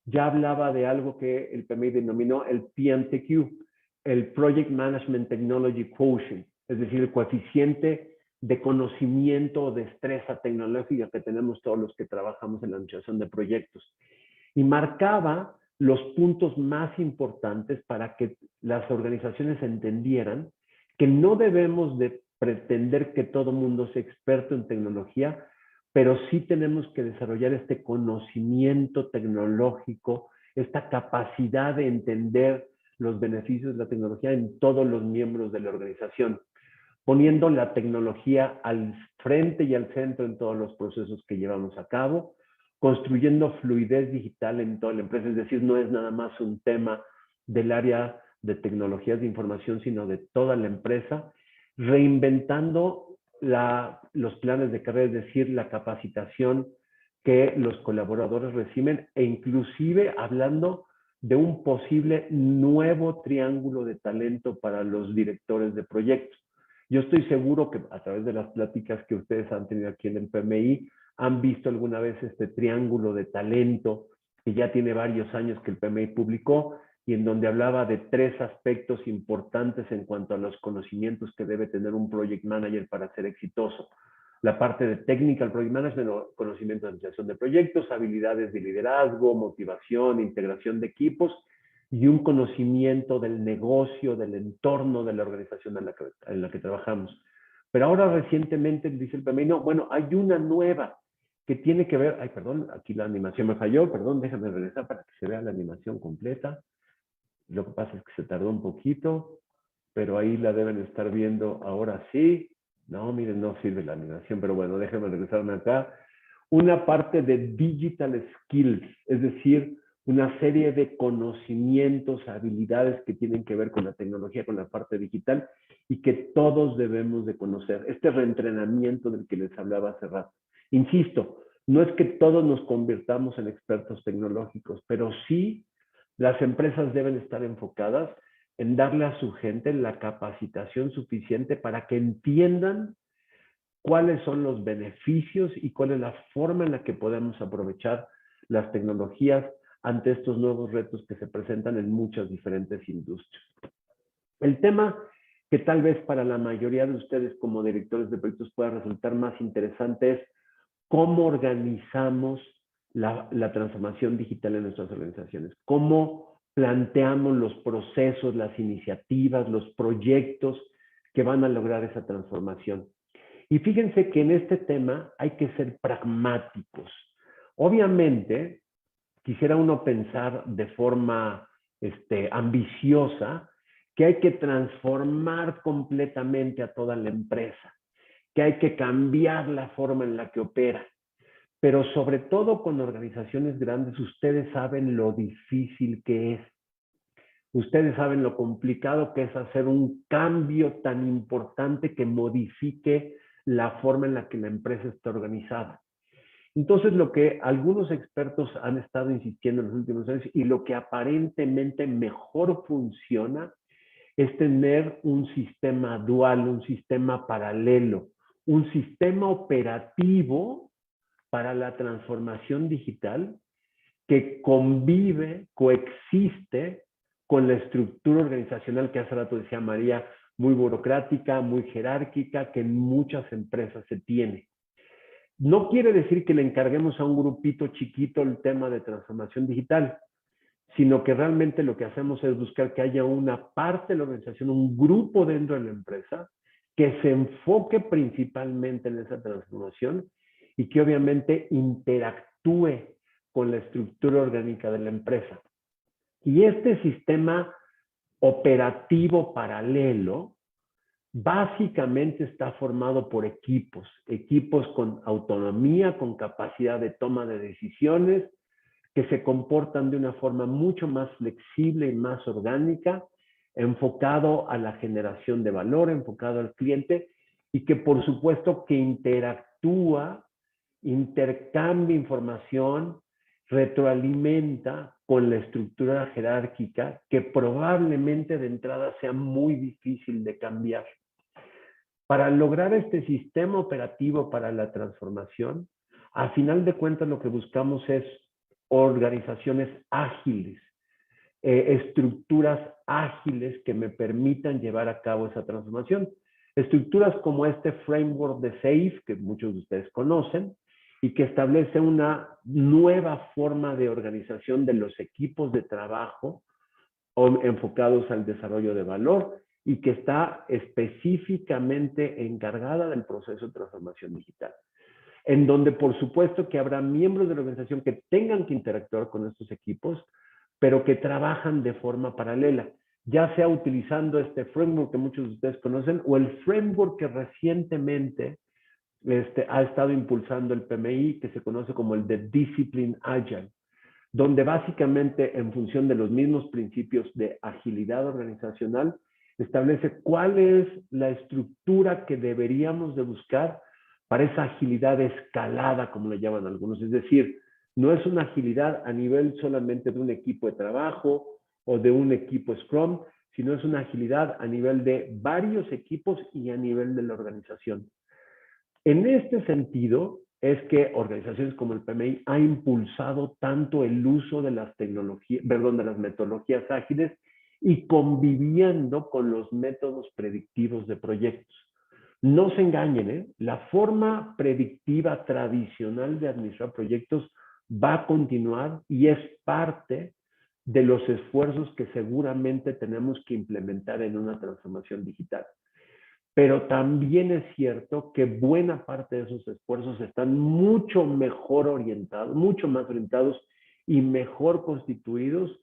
ya hablaba de algo que el PMI denominó el PMTQ, el Project Management Technology Quotient, es decir, el coeficiente de conocimiento o destreza tecnológica que tenemos todos los que trabajamos en la administración de proyectos. Y marcaba los puntos más importantes para que las organizaciones entendieran que no debemos de pretender que todo mundo sea experto en tecnología, pero sí tenemos que desarrollar este conocimiento tecnológico, esta capacidad de entender los beneficios de la tecnología en todos los miembros de la organización, poniendo la tecnología al frente y al centro en todos los procesos que llevamos a cabo, construyendo fluidez digital en toda la empresa, es decir, no es nada más un tema del área de tecnologías de información, sino de toda la empresa, reinventando los planes de carrera, es decir, la capacitación que los colaboradores reciben, e inclusive hablando de un posible nuevo triángulo de talento para los directores de proyectos. Yo estoy seguro que a través de las pláticas que ustedes han tenido aquí en el PMI, han visto alguna vez este triángulo de talento que ya tiene varios años que el PMI publicó, y en donde hablaba de 3 aspectos importantes en cuanto a los conocimientos que debe tener un project manager para ser exitoso. La parte de technical project management o conocimiento de administración de proyectos, habilidades de liderazgo, motivación, integración de equipos, y un conocimiento del negocio, del entorno de la organización en la que trabajamos. Pero ahora recientemente dice el PMI, no, bueno, hay una nueva que tiene que ver, ay, perdón, aquí la animación me falló, perdón, déjame regresar para que se vea la animación completa. Lo que pasa es que se tardó un poquito, pero ahí la deben estar viendo ahora sí. No, miren, no sirve la animación, pero bueno, déjenme regresarme acá. Una parte de digital skills, es decir, una serie de conocimientos, habilidades que tienen que ver con la tecnología, con la parte digital, y que todos debemos de conocer. Este reentrenamiento del que les hablaba hace rato. Insisto, no es que todos nos convirtamos en expertos tecnológicos, pero sí las empresas deben estar enfocadas en darle a su gente la capacitación suficiente para que entiendan cuáles son los beneficios y cuál es la forma en la que podemos aprovechar las tecnologías ante estos nuevos retos que se presentan en muchas diferentes industrias. El tema que tal vez para la mayoría de ustedes como directores de proyectos pueda resultar más interesante es cómo organizamos la transformación digital en nuestras organizaciones, cómo planteamos los procesos, las iniciativas, los proyectos que van a lograr esa transformación. Y fíjense que en este tema hay que ser pragmáticos. Obviamente, quisiera uno pensar de forma ambiciosa que hay que transformar completamente a toda la empresa, que hay que cambiar la forma en la que opera. Pero sobre todo con organizaciones grandes, ustedes saben lo difícil que es. Ustedes saben lo complicado que es hacer un cambio tan importante que modifique la forma en la que la empresa está organizada. Entonces, lo que algunos expertos han estado insistiendo en los últimos años y lo que aparentemente mejor funciona es tener un sistema dual, un sistema paralelo, un sistema operativo para la transformación digital que convive, coexiste con la estructura organizacional que hace rato decía María, muy burocrática, muy jerárquica, que en muchas empresas se tiene. No quiere decir que le encarguemos a un grupito chiquito el tema de transformación digital, sino que realmente lo que hacemos es buscar que haya una parte de la organización, un grupo dentro de la empresa, que se enfoque principalmente en esa transformación y que obviamente interactúe con la estructura orgánica de la empresa. Y este sistema operativo paralelo básicamente está formado por equipos, equipos con autonomía, con capacidad de toma de decisiones, que se comportan de una forma mucho más flexible y más orgánica, enfocado a la generación de valor, enfocado al cliente, y que por supuesto que interactúa, intercambia información, retroalimenta con la estructura jerárquica que probablemente de entrada sea muy difícil de cambiar. Para lograr este sistema operativo para la transformación, a final de cuentas lo que buscamos es organizaciones ágiles, estructuras ágiles que me permitan llevar a cabo esa transformación. Estructuras como este framework de SAFe, que muchos de ustedes conocen, y que establece una nueva forma de organización de los equipos de trabajo enfocados al desarrollo de valor y que está específicamente encargada del proceso de transformación digital, en donde por supuesto que habrá miembros de la organización que tengan que interactuar con estos equipos, pero que trabajan de forma paralela, ya sea utilizando este framework que muchos de ustedes conocen o el framework que recientemente ha estado impulsando el PMI, que se conoce como el de Discipline Agile, donde básicamente en función de los mismos principios de agilidad organizacional, establece cuál es la estructura que deberíamos de buscar para esa agilidad escalada, como le llaman algunos. Es decir, no es una agilidad a nivel solamente de un equipo de trabajo o de un equipo Scrum, sino es una agilidad a nivel de varios equipos y a nivel de la organización. En este sentido, es que organizaciones como el PMI ha impulsado tanto el uso de las tecnologías, de las metodologías ágiles y conviviendo con los métodos predictivos de proyectos. No se engañen, la forma predictiva tradicional de administrar proyectos va a continuar y es parte de los esfuerzos que seguramente tenemos que implementar en una transformación digital. Pero también es cierto que buena parte de esos esfuerzos están mucho mejor orientados, mucho más orientados y mejor constituidos,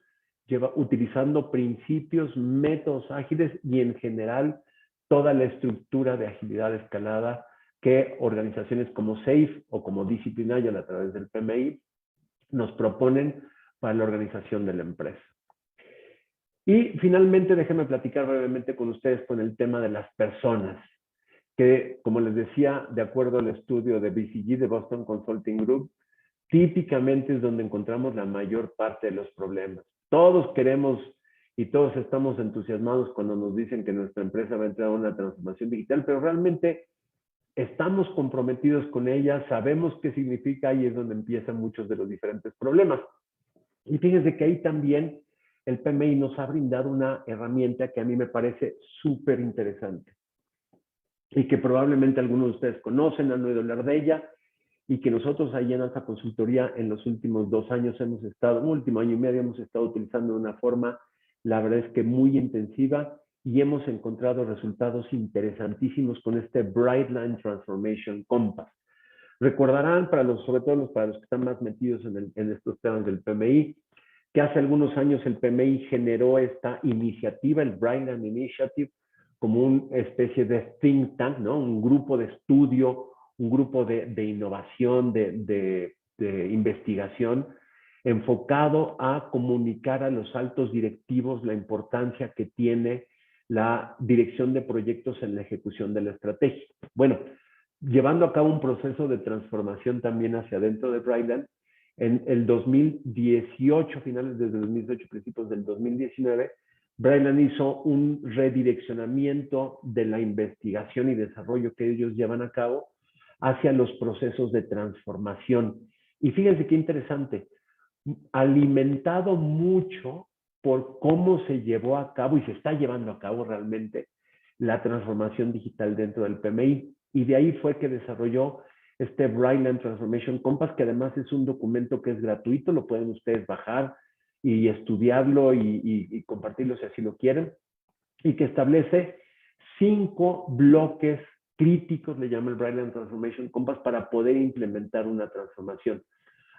utilizando principios, métodos ágiles y en general toda la estructura de agilidad escalada que organizaciones como SAFe o como Discipline Agile a través del PMI nos proponen para la organización de la empresa. Y finalmente, déjenme platicar brevemente con ustedes con el tema de las personas, que, como les decía, de acuerdo al estudio de BCG, de Boston Consulting Group, típicamente es donde encontramos la mayor parte de los problemas. Todos queremos y todos estamos entusiasmados cuando nos dicen que nuestra empresa va a entrar a una transformación digital, pero realmente estamos comprometidos con ella, sabemos qué significa y es donde empiezan muchos de los diferentes problemas. Y fíjense que ahí también el PMI nos ha brindado una herramienta que a mí me parece súper interesante y que probablemente algunos de ustedes conocen, han oído hablar de ella, y que nosotros ahí en Alfa Consultoría en los últimos 2 años último año y medio hemos estado utilizando de una forma, la verdad es que muy intensiva, y hemos encontrado resultados interesantísimos con este Brightline Transformation Compass. Recordarán, sobre todo para los que están más metidos en estos temas del PMI, que hace algunos años el PMI generó esta iniciativa, el Brightline Initiative, como una especie de think tank, ¿no? Un grupo de estudio, un grupo de innovación, de investigación, enfocado a comunicar a los altos directivos la importancia que tiene la dirección de proyectos en la ejecución de la estrategia. Bueno, llevando a cabo un proceso de transformación también hacia adentro de Brightline, en el 2018, finales del 2018, principios del 2019, Brightline hizo un redireccionamiento de la investigación y desarrollo que ellos llevan a cabo hacia los procesos de transformación. Y fíjense qué interesante, alimentado mucho por cómo se llevó a cabo y se está llevando a cabo realmente la transformación digital dentro del PMI. Y de ahí fue que desarrolló este Brightline Transformation Compass, que además es un documento que es gratuito, lo pueden ustedes bajar y estudiarlo y compartirlo si así lo quieren, y que establece 5 bloques críticos, le llama el Brightline Transformation Compass, para poder implementar una transformación.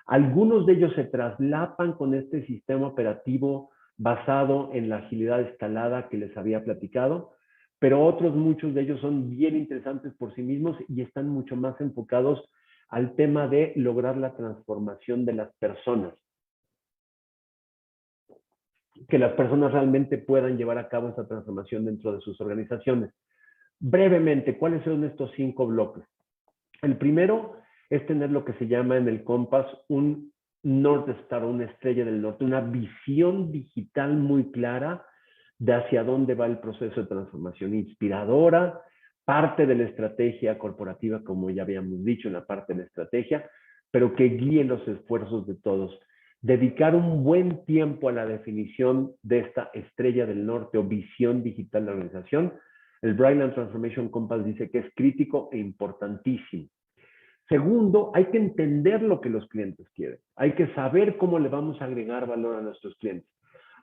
Algunos de ellos se traslapan con este sistema operativo basado en la agilidad escalada que les había platicado, pero otros, muchos de ellos son bien interesantes por sí mismos y están mucho más enfocados al tema de lograr la transformación de las personas. Que las personas realmente puedan llevar a cabo esta transformación dentro de sus organizaciones. Brevemente, ¿cuáles son estos 5 bloques? El primero es tener lo que se llama en el Compass un North Star, una estrella del norte, una visión digital muy clara de hacia dónde va el proceso de transformación inspiradora, parte de la estrategia corporativa, como ya habíamos dicho en la parte de la estrategia, pero que guíe los esfuerzos de todos. Dedicar un buen tiempo a la definición de esta estrella del norte o visión digital de la organización. El Brightline Transformation Compass dice que es crítico e importantísimo. Segundo, hay que entender lo que los clientes quieren. Hay que saber cómo le vamos a agregar valor a nuestros clientes.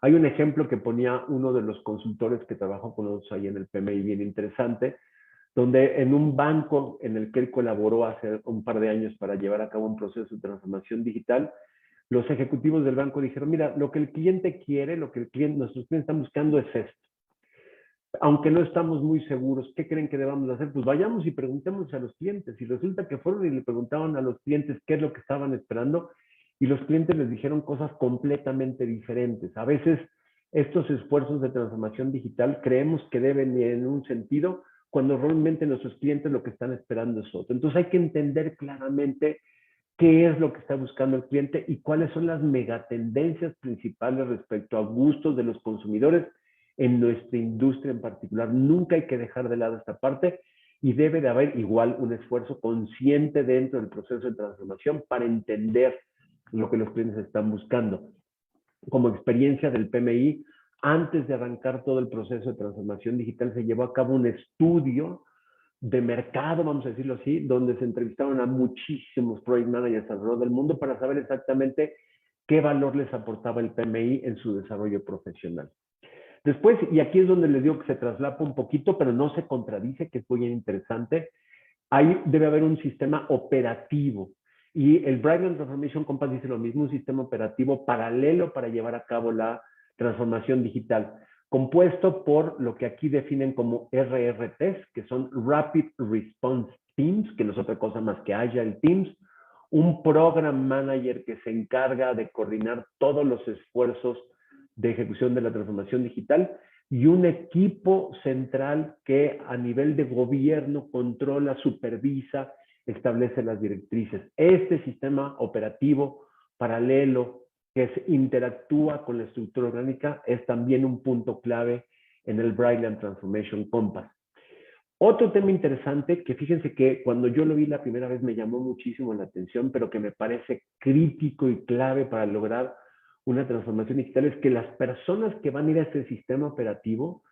Hay un ejemplo que ponía uno de los consultores que trabajó con nosotros ahí en el PMI, bien interesante, donde en un banco en el que él colaboró hace un par de años para llevar a cabo un proceso de transformación digital, los ejecutivos del banco dijeron, mira, lo que el cliente quiere, nuestros clientes están buscando es esto. Aunque no estamos muy seguros, ¿qué creen que debamos hacer? Pues vayamos y preguntemos a los clientes. Y resulta que fueron y le preguntaban a los clientes qué es lo que estaban esperando y los clientes les dijeron cosas completamente diferentes. A veces estos esfuerzos de transformación digital creemos que deben ir en un sentido cuando realmente nuestros clientes lo que están esperando es otro. Entonces hay que entender claramente qué es lo que está buscando el cliente y cuáles son las megatendencias principales respecto a gustos de los consumidores en nuestra industria en particular. Nunca hay que dejar de lado esta parte y debe de haber igual un esfuerzo consciente dentro del proceso de transformación para entender lo que los clientes están buscando. Como experiencia del PMI, antes de arrancar todo el proceso de transformación digital, se llevó a cabo un estudio de mercado, vamos a decirlo así, donde se entrevistaron a muchísimos project managers alrededor del mundo para saber exactamente qué valor les aportaba el PMI en su desarrollo profesional. Después, y aquí es donde les digo que se traslapa un poquito, pero no se contradice, que es muy interesante, ahí debe haber un sistema operativo. Y el Brightline Transformation Compass dice lo mismo, un sistema operativo paralelo para llevar a cabo la transformación digital, compuesto por lo que aquí definen como RRTs, que son Rapid Response Teams, que no es otra cosa más que Agile Teams, un Program Manager que se encarga de coordinar todos los esfuerzos de ejecución de la transformación digital y un equipo central que a nivel de gobierno controla, supervisa, establece las directrices. Este sistema operativo paralelo que interactúa con la estructura orgánica es también un punto clave en el Brightline Transformation Compass. Otro tema interesante que fíjense que cuando yo lo vi la primera vez me llamó muchísimo la atención, pero que me parece crítico y clave para lograr una transformación digital es que las personas que van a ir a este sistema operativo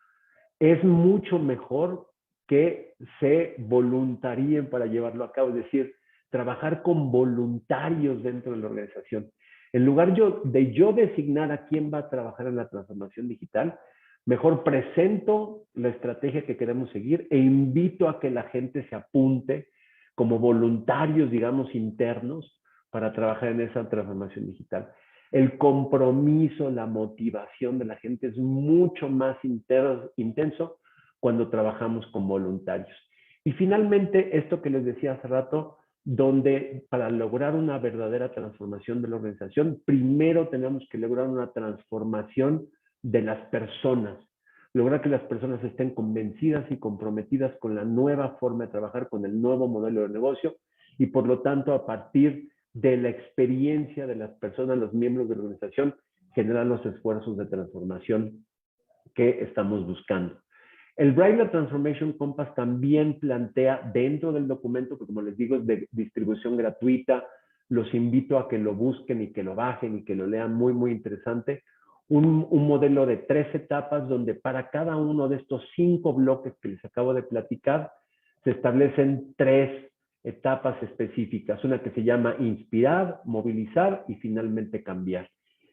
es mucho mejor que se voluntaríen para llevarlo a cabo, es decir, trabajar con voluntarios dentro de la organización. En lugar de yo designar a quién va a trabajar en la transformación digital, mejor presento la estrategia que queremos seguir e invito a que la gente se apunte como voluntarios, digamos, internos para trabajar en esa transformación digital. El compromiso, la motivación de la gente es mucho más intenso cuando trabajamos con voluntarios. Y finalmente, esto que les decía hace rato, donde para lograr una verdadera transformación de la organización, primero tenemos que lograr una transformación de las personas. Lograr que las personas estén convencidas y comprometidas con la nueva forma de trabajar, con el nuevo modelo de negocio y por lo tanto a partir de la experiencia de las personas, los miembros de la organización, generar los esfuerzos de transformación que estamos buscando. El Brightline Transformation Compass también plantea dentro del documento, que como les digo es de distribución gratuita, los invito a que lo busquen y que lo bajen y que lo lean, muy, muy interesante, un modelo de 3 etapas donde para cada uno de estos 5 bloques que les acabo de platicar, se establecen 3 etapas específicas, una que se llama inspirar, movilizar y finalmente cambiar.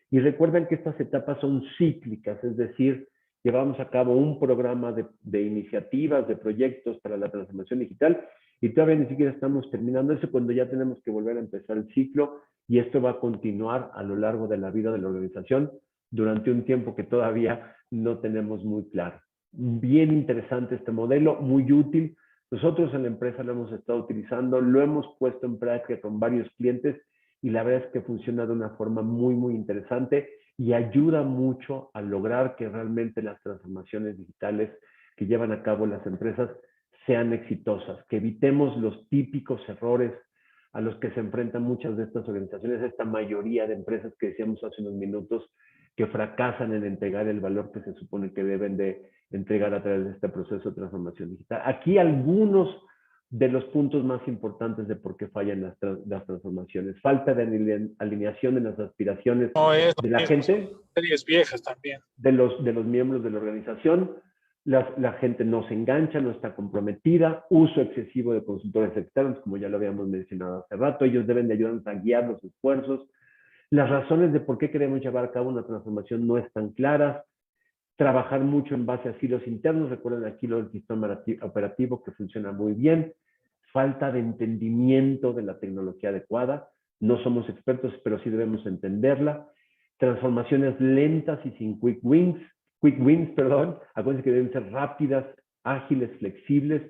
Y recuerden que estas etapas son cíclicas, es decir, llevamos a cabo un programa de iniciativas, de proyectos para la transformación digital y todavía ni siquiera estamos terminando eso cuando ya tenemos que volver a empezar el ciclo y esto va a continuar a lo largo de la vida de la organización durante un tiempo que todavía no tenemos muy claro. Bien interesante este modelo, muy útil. Nosotros en la empresa lo hemos estado utilizando, lo hemos puesto en práctica con varios clientes y la verdad es que funciona de una forma muy, muy interesante y ayuda mucho a lograr que realmente las transformaciones digitales que llevan a cabo las empresas sean exitosas, que evitemos los típicos errores a los que se enfrentan muchas de estas organizaciones, esta mayoría de empresas que decíamos hace unos minutos, que fracasan en entregar el valor que se supone que deben de entregar a través de este proceso de transformación digital. Aquí algunos de los puntos más importantes de por qué fallan las transformaciones. Falta de alineación en las aspiraciones de la gente, series viejas también, de los miembros de la organización. La gente no se engancha, no está comprometida, uso excesivo de consultores externos, como ya lo habíamos mencionado hace rato, ellos deben de ayudarnos a guiar los esfuerzos. Las razones de por qué queremos llevar a cabo una transformación no están claras. Trabajar mucho en base a silos internos, recuerden aquí lo del sistema operativo que funciona muy bien. Falta de entendimiento de la tecnología adecuada. No somos expertos, pero sí debemos entenderla. Transformaciones lentas y sin quick wins, acuérdense que deben ser rápidas, ágiles, flexibles,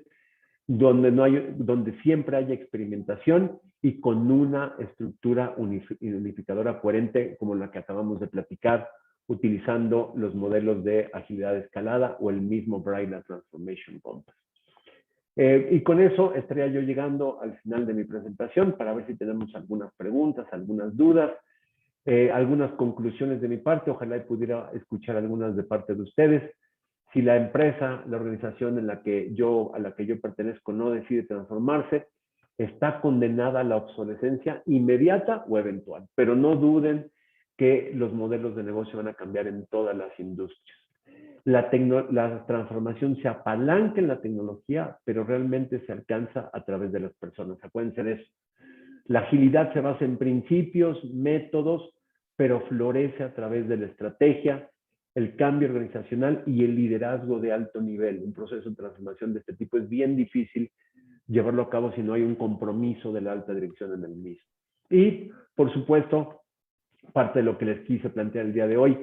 donde siempre haya experimentación y con una estructura unificadora coherente como la que acabamos de platicar, utilizando los modelos de agilidad escalada o el mismo Brightline Transformation Compass. Y con eso estaría yo llegando al final de mi presentación para ver si tenemos algunas preguntas, algunas dudas, algunas conclusiones de mi parte. Ojalá pudiera escuchar algunas de parte de ustedes. Si la empresa, la organización a la que yo pertenezco no decide transformarse, está condenada a la obsolescencia inmediata o eventual. Pero no duden que los modelos de negocio van a cambiar en todas las industrias. La transformación se apalanca en la tecnología, pero realmente se alcanza a través de las personas. Acuérdense de eso. La agilidad se basa en principios, métodos, pero florece a través de la estrategia, el cambio organizacional y el liderazgo de alto nivel. Un proceso de transformación de este tipo es bien difícil llevarlo a cabo si no hay un compromiso de la alta dirección en el mismo. Y, por supuesto, parte de lo que les quise plantear el día de hoy,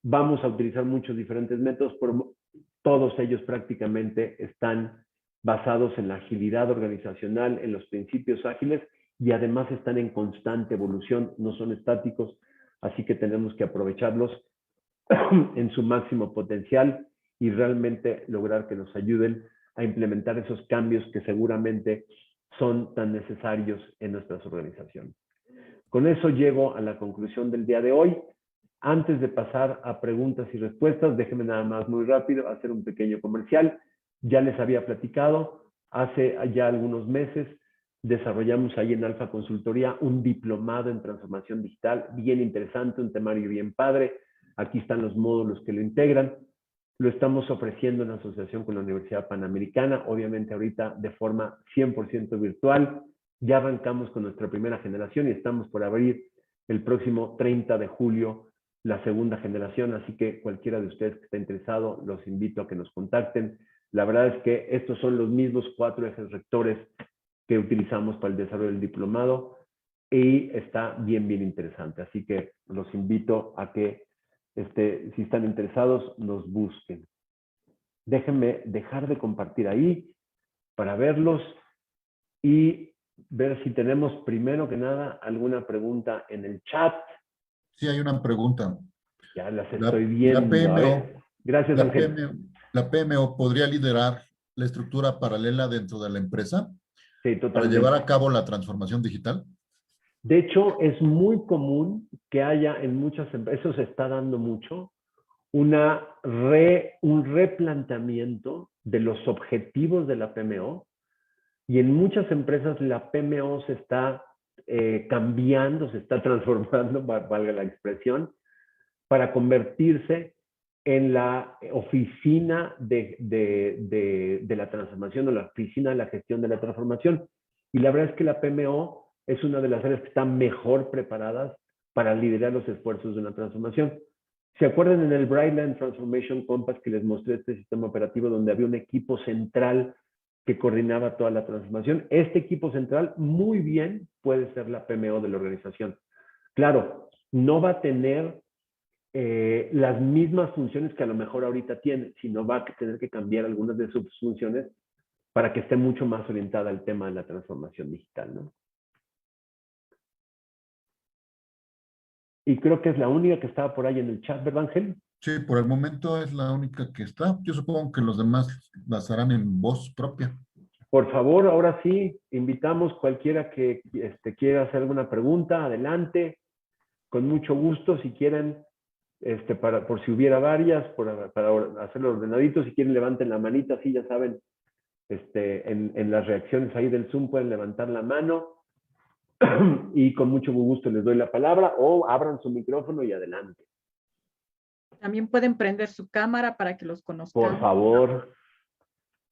vamos a utilizar muchos diferentes métodos, pero todos ellos prácticamente están basados en la agilidad organizacional, en los principios ágiles y además están en constante evolución, no son estáticos, así que tenemos que aprovecharlos en su máximo potencial y realmente lograr que nos ayuden a implementar esos cambios que seguramente son tan necesarios en nuestras organizaciones. Con eso llego a la conclusión del día de hoy. Antes de pasar a preguntas y respuestas, déjenme nada más muy rápido hacer un pequeño comercial. Ya les había platicado, hace ya algunos meses desarrollamos ahí en Alfa Consultoría un diplomado en transformación digital, bien interesante, un temario bien padre. Aquí están los módulos que lo integran. Lo estamos ofreciendo en asociación con la Universidad Panamericana, obviamente ahorita de forma 100% virtual. Ya arrancamos con nuestra primera generación y estamos por abrir el próximo 30 de julio la segunda generación, así que cualquiera de ustedes que esté interesado, los invito a que nos contacten. La verdad es que estos son los mismos 4 ejes rectores que utilizamos para el desarrollo del diplomado y está bien interesante. Así que los invito a que, si están interesados, nos busquen. Déjenme dejar de compartir ahí para verlos y ver si tenemos primero que nada alguna pregunta en el chat. Sí, hay una pregunta. Ya las estoy viendo. La PMO, gracias, Ángel. ¿La PMO podría liderar la estructura paralela dentro de la empresa Sí, para totalmente. llevar a cabo la transformación digital? De hecho, es muy común que haya en muchas empresas, eso se está dando mucho, un replanteamiento de los objetivos de la PMO, y en muchas empresas la PMO se está cambiando, se está transformando, valga la expresión, para convertirse en la oficina de la transformación o la oficina de la gestión de la transformación. Y la verdad es que la PMO es una de las áreas que están mejor preparadas para liderar los esfuerzos de una transformación. ¿Se acuerdan en el Brightline Transformation Compass que les mostré este sistema operativo donde había un equipo central que coordinaba toda la transformación? Este equipo central muy bien puede ser la PMO de la organización. Claro, no va a tener las mismas funciones que a lo mejor ahorita tiene, sino va a tener que cambiar algunas de sus funciones para que esté mucho más orientada al tema de la transformación digital, ¿no? Y creo que es la única que estaba por ahí en el chat, ¿verdad, Ángel? Sí, por el momento es la única que está. Yo supongo que los demás las harán en voz propia. Por favor, ahora sí, invitamos cualquiera que quiera hacer alguna pregunta, adelante, con mucho gusto, si quieren, por si hubiera varias, para hacerlo ordenadito, si quieren levanten la manita, así ya saben, en las reacciones ahí del Zoom pueden levantar la mano y con mucho gusto les doy la palabra o abran su micrófono y adelante. También pueden prender su cámara para que los conozcamos. Por favor,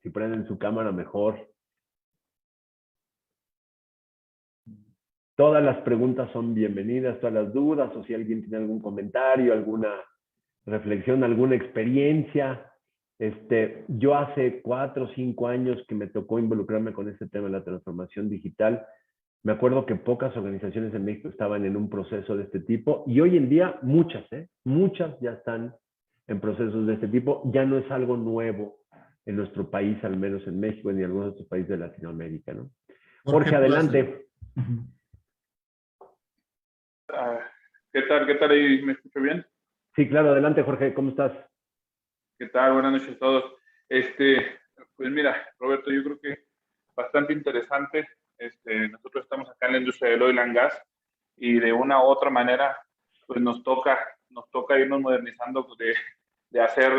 si prenden su cámara mejor. Todas las preguntas son bienvenidas, todas las dudas, o si alguien tiene algún comentario, alguna reflexión, alguna experiencia. Yo hace 4 o 5 años que me tocó involucrarme con este tema de la transformación digital. Me acuerdo que pocas organizaciones en México estaban en un proceso de este tipo y hoy en día muchas ya están en procesos de este tipo. Ya no es algo nuevo en nuestro país, al menos en México ni en algunos otros países de Latinoamérica, ¿no? Jorge, adelante. ¿Qué tal? ¿Qué tal ahí? ¿Me escucho bien? Sí, claro, adelante, Jorge, ¿cómo estás? ¿Qué tal? Buenas noches a todos. Pues mira, Roberto, yo creo que bastante interesante. Nosotros estamos acá en la industria del oil and gas y de una u otra manera, pues nos toca irnos modernizando de hacer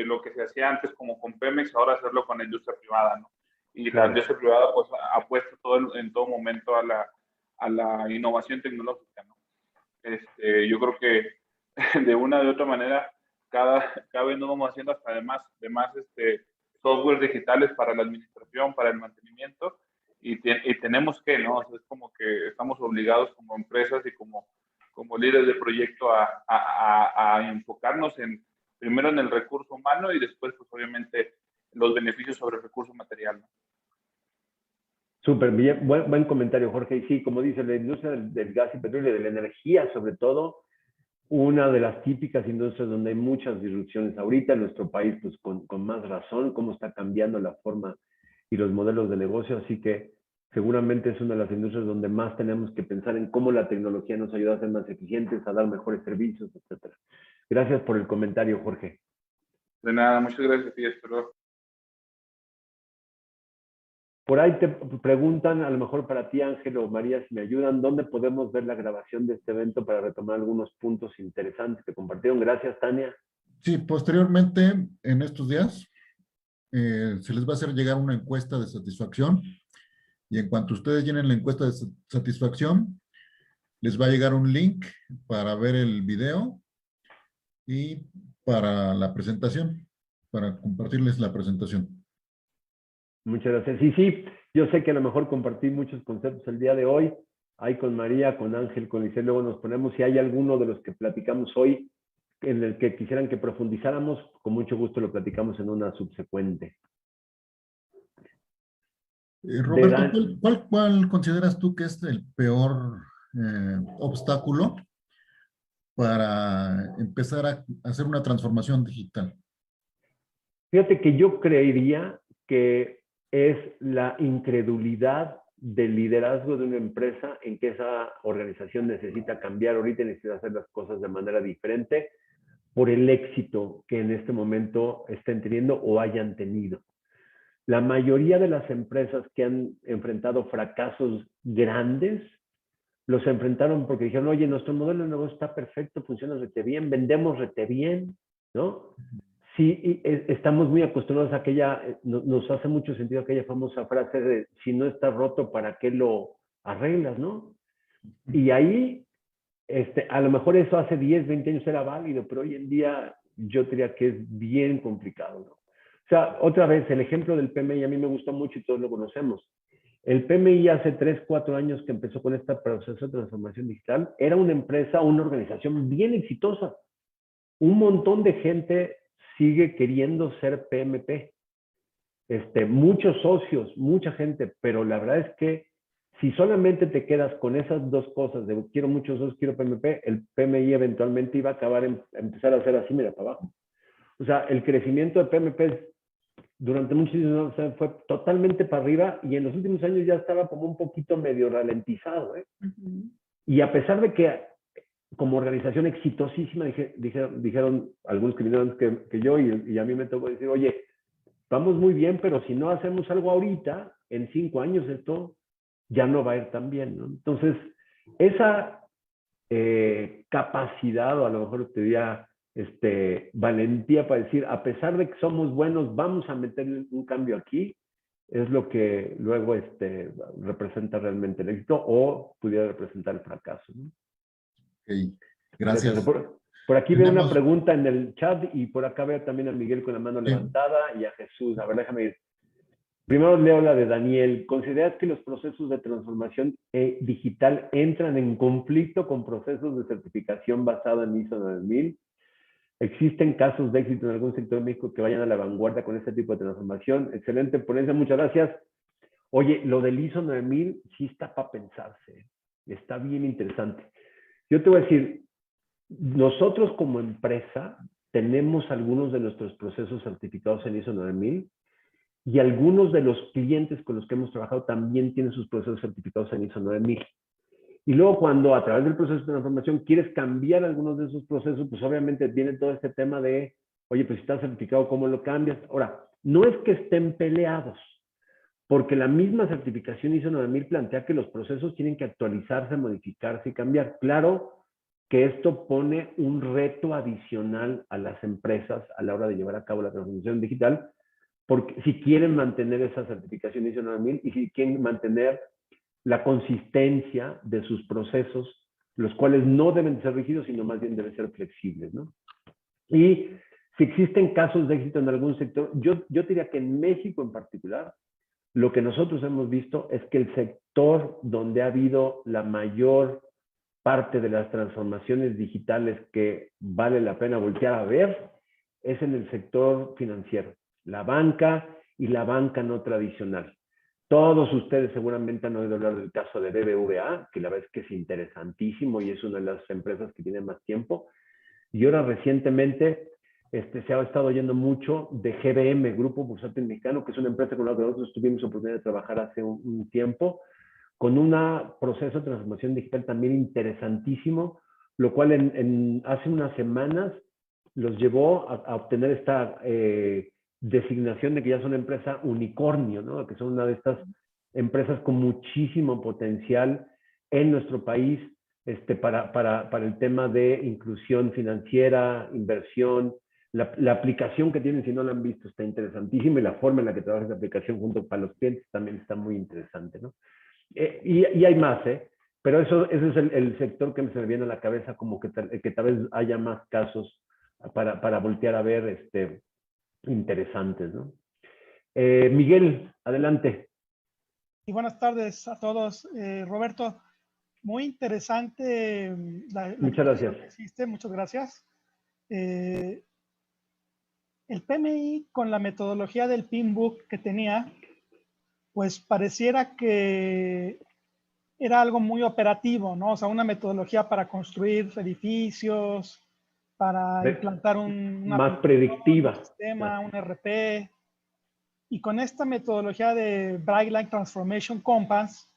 lo que se hacía antes como con Pemex, ahora hacerlo con la industria privada, ¿no? Y Claro. la industria privada pues apuesta en todo momento a la innovación tecnológica, ¿no? Yo creo que de una u otra manera cada vez nos vamos haciendo hasta demás software digitales para la administración, para el mantenimiento y tenemos que, ¿no? O sea, es como que estamos obligados como empresas y como líderes de proyecto a enfocarnos primero en el recurso humano y después pues obviamente los beneficios sobre el recurso material, ¿no? Súper bien, buen comentario, Jorge. Y sí, como dice, la industria del gas y petróleo, de la energía sobre todo, una de las típicas industrias donde hay muchas disrupciones. Ahorita en nuestro país, pues con más razón, cómo está cambiando la forma y los modelos de negocio. Así que seguramente es una de las industrias donde más tenemos que pensar en cómo la tecnología nos ayuda a ser más eficientes, a dar mejores servicios, etcétera. Gracias por el comentario, Jorge. De nada, muchas gracias a ti, hasta luego. Por ahí te preguntan, a lo mejor para ti, Ángel o María, si me ayudan, ¿dónde podemos ver la grabación de este evento para retomar algunos puntos interesantes que compartieron? Gracias, Tania. Sí, posteriormente, en estos días, se les va a hacer llegar una encuesta de satisfacción Y en cuanto ustedes llenen la encuesta de satisfacción, les va a llegar un link para ver el video y para la presentación, para compartirles la presentación. Muchas gracias. Sí, yo sé que a lo mejor compartí muchos conceptos el día de hoy. Ahí con María, con Ángel, con Lisset, luego nos ponemos. Si hay alguno de los que platicamos hoy en el que quisieran que profundizáramos, con mucho gusto lo platicamos en una subsecuente. Roberto, ¿cuál consideras tú que es el peor obstáculo para empezar a hacer una transformación digital? Fíjate que yo creería que es la incredulidad del liderazgo de una empresa en que esa organización necesita cambiar ahorita, necesita hacer las cosas de manera diferente por el éxito que en este momento estén teniendo o hayan tenido. La mayoría de las empresas que han enfrentado fracasos grandes, los enfrentaron porque dijeron, oye, nuestro modelo de negocio está perfecto, funciona rete bien, vendemos rete bien, ¿no? Sí, estamos muy acostumbrados a aquella, nos hace mucho sentido aquella famosa frase de, si no está roto, ¿para qué lo arreglas, no? Y ahí, a lo mejor eso hace 10, 20 años era válido, pero hoy en día yo diría que es bien complicado, ¿no? O sea, otra vez, el ejemplo del PMI a mí me gustó mucho y todos lo conocemos. El PMI hace 3, 4 años que empezó con este proceso de transformación digital, era una empresa, una organización bien exitosa. Un montón de gente sigue queriendo ser PMP. Muchos socios, mucha gente, pero la verdad es que si solamente te quedas con esas dos cosas de quiero muchos socios, quiero PMP, el PMI eventualmente iba a acabar empezar a hacer así, mira, para abajo. O sea, el crecimiento de PMP durante muchísimos años fue totalmente para arriba y en los últimos años ya estaba como un poquito medio ralentizado, ¿eh? Y a pesar de que como organización exitosísima, dijeron algunos que vinieron que yo y a mí me tocó decir, oye, vamos muy bien, pero si no hacemos algo ahorita, en 5 años esto ya no va a ir tan bien, ¿no? Entonces, esa capacidad, o a lo mejor te diría valentía para decir, a pesar de que somos buenos, vamos a meter un cambio aquí, es lo que luego representa realmente el éxito o pudiera representar el fracaso, ¿no? Okay. Gracias. Por aquí veo una pregunta en el chat y por acá veo también a Miguel con la mano levantada y a Jesús. A ver, déjame ir. Primero leo la de Daniel. ¿Consideras que los procesos de transformación digital entran en conflicto con procesos de certificación basado en ISO 9000? ¿Existen casos de éxito en algún sector de México que vayan a la vanguardia con este tipo de transformación? Excelente ponencia, muchas gracias. Oye, lo del ISO 9000 sí está para pensarse. Está bien interesante. Yo te voy a decir, nosotros como empresa tenemos algunos de nuestros procesos certificados en ISO 9000 y algunos de los clientes con los que hemos trabajado también tienen sus procesos certificados en ISO 9000. Y luego cuando a través del proceso de transformación quieres cambiar algunos de esos procesos, pues obviamente viene todo este tema de, oye, pues si está certificado, ¿cómo lo cambias? Ahora, no es que estén peleados, porque la misma certificación ISO 9000 plantea que los procesos tienen que actualizarse, modificarse y cambiar. Claro que esto pone un reto adicional a las empresas a la hora de llevar a cabo la transformación digital, porque si quieren mantener esa certificación ISO 9000 y si quieren mantener la consistencia de sus procesos, los cuales no deben ser rígidos, sino más bien deben ser flexibles, ¿no? Y si existen casos de éxito en algún sector, yo diría que en México en particular, lo que nosotros hemos visto es que el sector donde ha habido la mayor parte de las transformaciones digitales que vale la pena voltear a ver es en el sector financiero, la banca y la banca no tradicional. Todos ustedes seguramente han oído hablar del caso de BBVA, que la verdad es que es interesantísimo y es una de las empresas que tiene más tiempo. Y ahora recientemente se ha estado oyendo mucho de GBM, Grupo Bursátil Mexicano, que es una empresa con la que nosotros tuvimos oportunidad de trabajar hace un tiempo, con un proceso de transformación digital también interesantísimo, lo cual hace unas semanas los llevó a obtener esta designación de que ya son empresa unicornio, ¿no? Que son una de estas empresas con muchísimo potencial en nuestro país para el tema de inclusión financiera, inversión, La aplicación que tienen, si no la han visto, está interesantísima y la forma en la que trabaja esa aplicación junto para los clientes también está muy interesante, ¿no? Y hay más, ¿eh? Pero ese es el sector que me se me viene a la cabeza, como que tal vez haya más casos para voltear a ver interesantes, ¿no? Miguel, adelante. Y buenas tardes a todos. Roberto, muy interesante la Muchas gracias. que hiciste, muchas gracias. El PMI con la metodología del PMBOK que tenía, pues pareciera que era algo muy operativo, ¿no? O sea, una metodología para construir edificios, para implantar una más predictiva. un sistema, un RP. Y con esta metodología de Brightline Transformation Compass,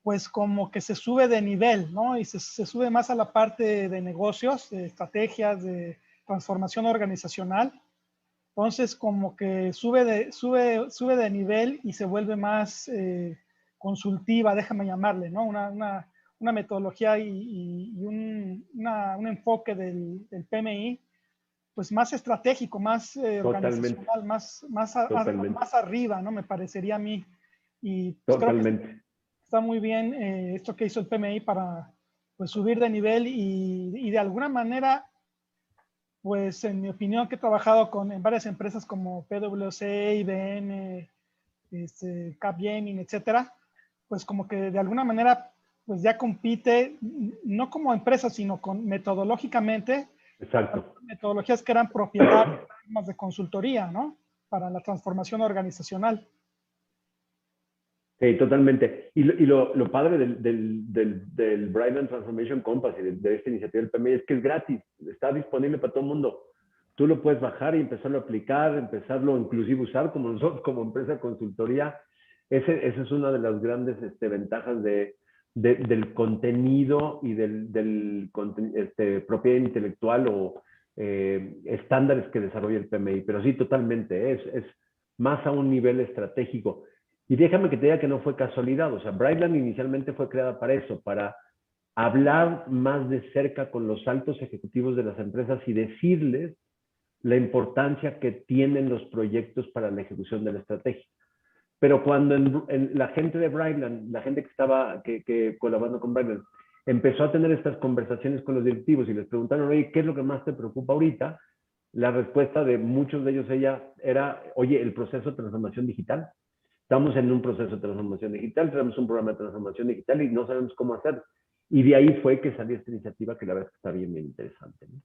pues como que se sube de nivel, ¿no? Y se sube más a la parte de negocios, de estrategias, de transformación organizacional. Entonces como que sube de nivel y se vuelve más consultiva, déjame llamarle, ¿no? Una metodología y un enfoque del PMI, pues más estratégico, más organizacional, más arriba, ¿no? Me parecería a mí. Y pues creo que está muy bien esto que hizo el PMI para pues subir de nivel y de alguna manera, pues en mi opinión, que he trabajado en varias empresas como PwC, IBM, Capgemini, etcétera, pues como que de alguna manera pues ya compite, no como empresa, sino metodológicamente. Exacto. Metodologías que eran propietarias de consultoría, ¿no? Para la transformación organizacional. Sí, totalmente. Y lo padre del Brightline Transformation Compass y de esta iniciativa del PMI es que es gratis, está disponible para todo el mundo. Tú lo puedes bajar y empezarlo a aplicar, empezarlo inclusive usar como nosotros, como empresa de consultoría. Esa es una de las grandes ventajas del contenido y del propiedad intelectual o estándares que desarrolla el PMI. Pero sí, totalmente, es más a un nivel estratégico. Y déjame que te diga que no fue casualidad, o sea, Brightline inicialmente fue creada para eso, para hablar más de cerca con los altos ejecutivos de las empresas y decirles la importancia que tienen los proyectos para la ejecución de la estrategia. Pero cuando la gente de Brightline, la gente que estaba colaborando con Brightline, empezó a tener estas conversaciones con los directivos y les preguntaron, oye, ¿qué es lo que más te preocupa ahorita? La respuesta de muchos de ellos era, oye, el proceso de transformación digital. Estamos en un proceso de transformación digital, tenemos un programa de transformación digital y no sabemos cómo hacer. Y de ahí fue que salió esta iniciativa que la verdad está bien interesante, ¿no?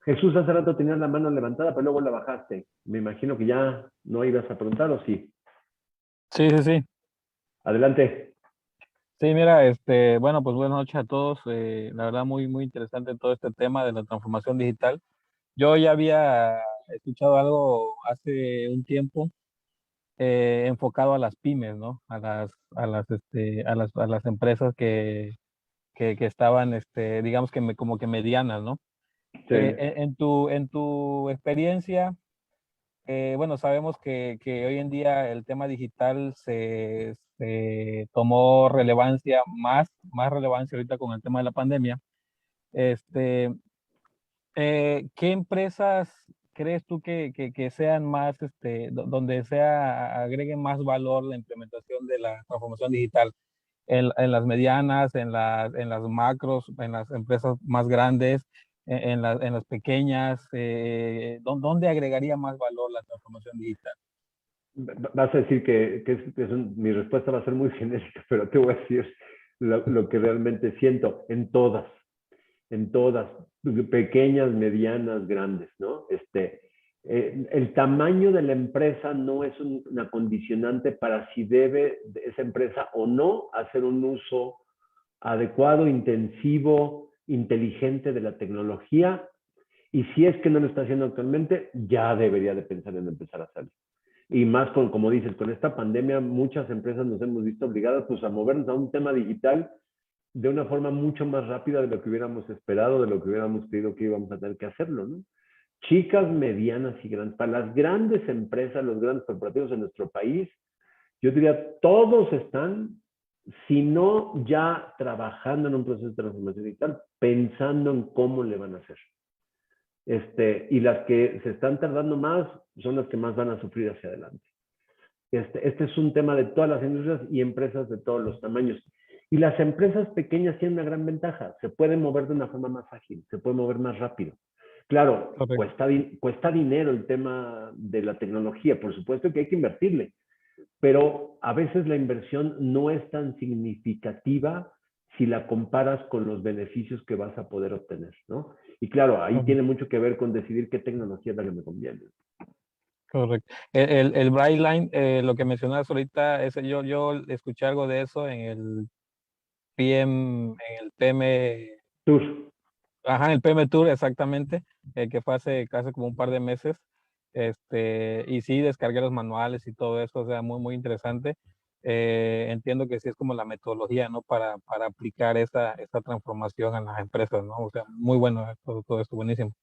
Jesús, hace rato tenías la mano levantada, pero luego la bajaste. Me imagino que ya no ibas a preguntar, ¿o sí? Sí. Adelante. Sí, mira, bueno, pues buenas noches a todos. La verdad, muy interesante todo este tema de la transformación digital. Yo ya había escuchado algo hace un tiempo enfocado a las pymes, ¿no? A las empresas que estaban, digamos que como que medianas, ¿no? Sí. En tu experiencia, bueno, sabemos que hoy en día el tema digital se tomó relevancia, más relevancia ahorita con el tema de la pandemia. ¿Qué empresas crees tú que sean más, donde agreguen más valor la implementación de la transformación digital? En las medianas, en las macros, en las empresas más grandes, en las pequeñas, ¿dónde agregaría más valor la transformación digital? Vas a decir mi respuesta va a ser muy genérica, pero te voy a decir lo que realmente siento en todas, pequeñas, medianas, grandes, ¿no? El tamaño de la empresa no es una condicionante para si debe esa empresa o no hacer un uso adecuado, intensivo, inteligente de la tecnología. Y si es que no lo está haciendo actualmente, ya debería de pensar en empezar a hacerlo. Y más como dices, con esta pandemia, muchas empresas nos hemos visto obligadas pues, a movernos a un tema digital de una forma mucho más rápida de lo que hubiéramos esperado, de lo que hubiéramos creído que íbamos a tener que hacerlo, ¿no? Chicas, medianas y grandes. Para las grandes empresas, los grandes corporativos en nuestro país, yo diría, todos están, si no ya trabajando en un proceso de transformación digital, pensando en cómo le van a hacer. y las que se están tardando más son las que más van a sufrir hacia adelante. Este es un tema de todas las industrias y empresas de todos los tamaños. Y las empresas pequeñas tienen una gran ventaja. Se pueden mover de una forma más ágil, se pueden mover más rápido. Claro, cuesta dinero el tema de la tecnología, por supuesto que hay que invertirle, pero a veces la inversión no es tan significativa si la comparas con los beneficios que vas a poder obtener, ¿no? Y claro, ahí tiene mucho que ver con decidir qué tecnología es la que me conviene. Correcto. El Brightline, lo que mencionabas ahorita, yo escuché algo de eso en el PM Tour. Ajá, el PM Tour, exactamente, que fue hace casi como un par de meses. Y sí, descargué los manuales y todo eso, o sea, muy, muy interesante. Entiendo que sí es como la metodología, ¿no? Para aplicar esta transformación en las empresas, ¿no? O sea, muy bueno, todo esto, buenísimo.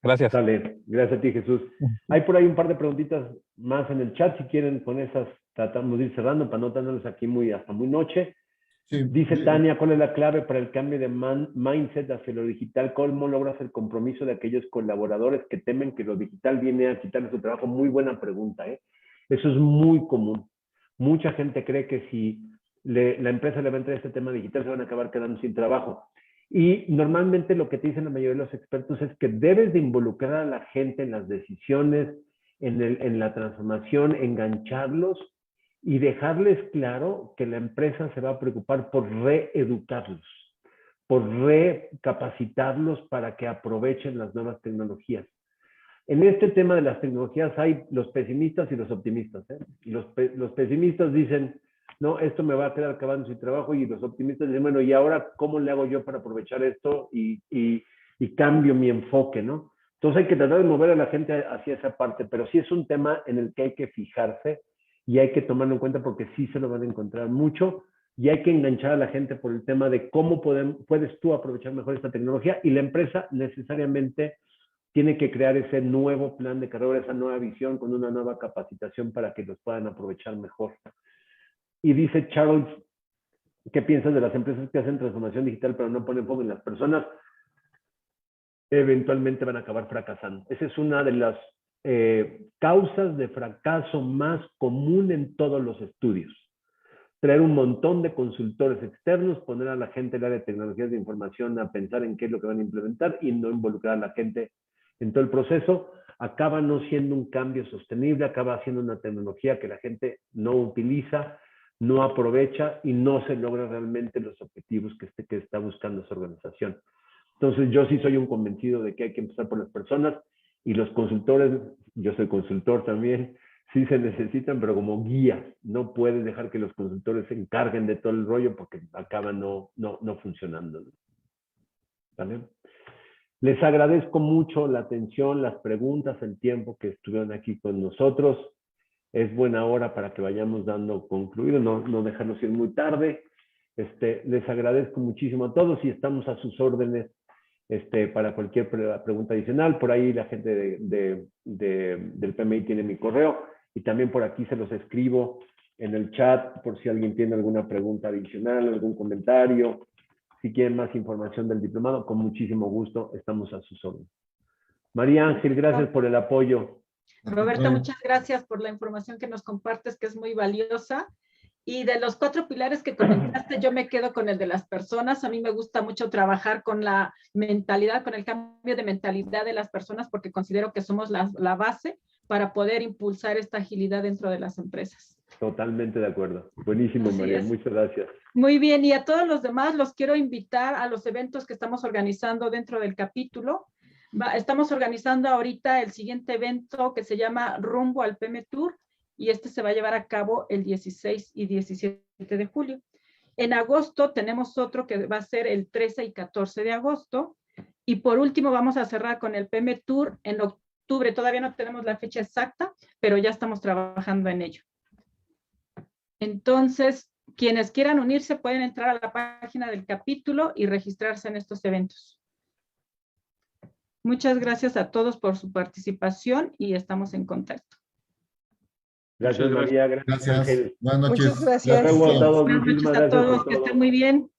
Gracias. Dale, gracias a ti, Jesús. Hay por ahí un par de preguntitas más en el chat, si quieren, con esas tratamos de ir cerrando para no tenerlos aquí hasta muy noche. Sí. Dice Tania, ¿cuál es la clave para el cambio de mindset hacia lo digital? ¿Cómo logras el compromiso de aquellos colaboradores que temen que lo digital viene a quitarles su trabajo? Muy buena pregunta, ¿eh? Eso es muy común. Mucha gente cree que si la empresa le va a entrar este tema digital se van a acabar quedando sin trabajo. Y normalmente lo que te dicen la mayoría de los expertos es que debes de involucrar a la gente en las decisiones, en la transformación, engancharlos y dejarles claro que la empresa se va a preocupar por reeducarlos, por recapacitarlos para que aprovechen las nuevas tecnologías. En este tema de las tecnologías hay los pesimistas y los optimistas, ¿eh? Los pesimistas dicen, no, esto me va a quedar acabando sin trabajo, y los optimistas dicen, bueno, ¿y ahora cómo le hago yo para aprovechar esto y cambio mi enfoque, ¿no? Entonces hay que tratar de mover a la gente hacia esa parte, pero sí es un tema en el que hay que fijarse y hay que tomarlo en cuenta porque sí se lo van a encontrar mucho, y hay que enganchar a la gente por el tema de cómo puedes tú aprovechar mejor esta tecnología, y la empresa necesariamente tiene que crear ese nuevo plan de carrera, esa nueva visión con una nueva capacitación para que los puedan aprovechar mejor. Y dice Charles, ¿qué piensas de las empresas que hacen transformación digital pero no ponen foco en las personas? Eventualmente van a acabar fracasando. Esa es una de las causas de fracaso más común en todos los estudios. Traer un montón de consultores externos, poner a la gente del área de tecnologías de información a pensar en qué es lo que van a implementar y no involucrar a la gente en todo el proceso, acaba no siendo un cambio sostenible, acaba siendo una tecnología que la gente no utiliza, no aprovecha y no se logra realmente los objetivos que está buscando esa organización. Entonces yo sí soy un convencido de que hay que empezar por las personas, y los consultores, yo soy consultor también, sí se necesitan, pero como guías. No puedes dejar que los consultores se encarguen de todo el rollo porque acaba no funcionando. ¿Vale? Les agradezco mucho la atención, las preguntas, el tiempo que estuvieron aquí con nosotros. Es buena hora para que vayamos dando concluido, no dejarnos ir muy tarde. Les agradezco muchísimo a todos y estamos a sus órdenes para cualquier pregunta adicional. Por ahí la gente del PMI tiene mi correo, y también por aquí se los escribo en el chat por si alguien tiene alguna pregunta adicional, algún comentario. Si quieren más información del diplomado, con muchísimo gusto estamos a sus órdenes. María Ángel, gracias por el apoyo. Roberto, muchas gracias por la información que nos compartes, que es muy valiosa. Y de los 4 pilares que comentaste, yo me quedo con el de las personas. A mí me gusta mucho trabajar con la mentalidad, con el cambio de mentalidad de las personas, porque considero que somos la base para poder impulsar esta agilidad dentro de las empresas. Totalmente de acuerdo. Buenísimo, así María. Muchas gracias. Muy bien. Y a todos los demás los quiero invitar a los eventos que estamos organizando dentro del capítulo. Estamos organizando ahorita el siguiente evento que se llama Rumbo al PM Tour, y este se va a llevar a cabo el 16 y 17 de julio. En agosto tenemos otro que va a ser el 13 y 14 de agosto. Y por último vamos a cerrar con el PM Tour en octubre. Todavía no tenemos la fecha exacta, pero ya estamos trabajando en ello. Entonces, quienes quieran unirse pueden entrar a la página del capítulo y registrarse en estos eventos. Muchas gracias a todos por su participación y estamos en contacto. Gracias, María. Gracias, Ángel. Buenas noches. Muchas gracias. Hasta luego a todos. Buenas noches a todos. Que estén muy bien.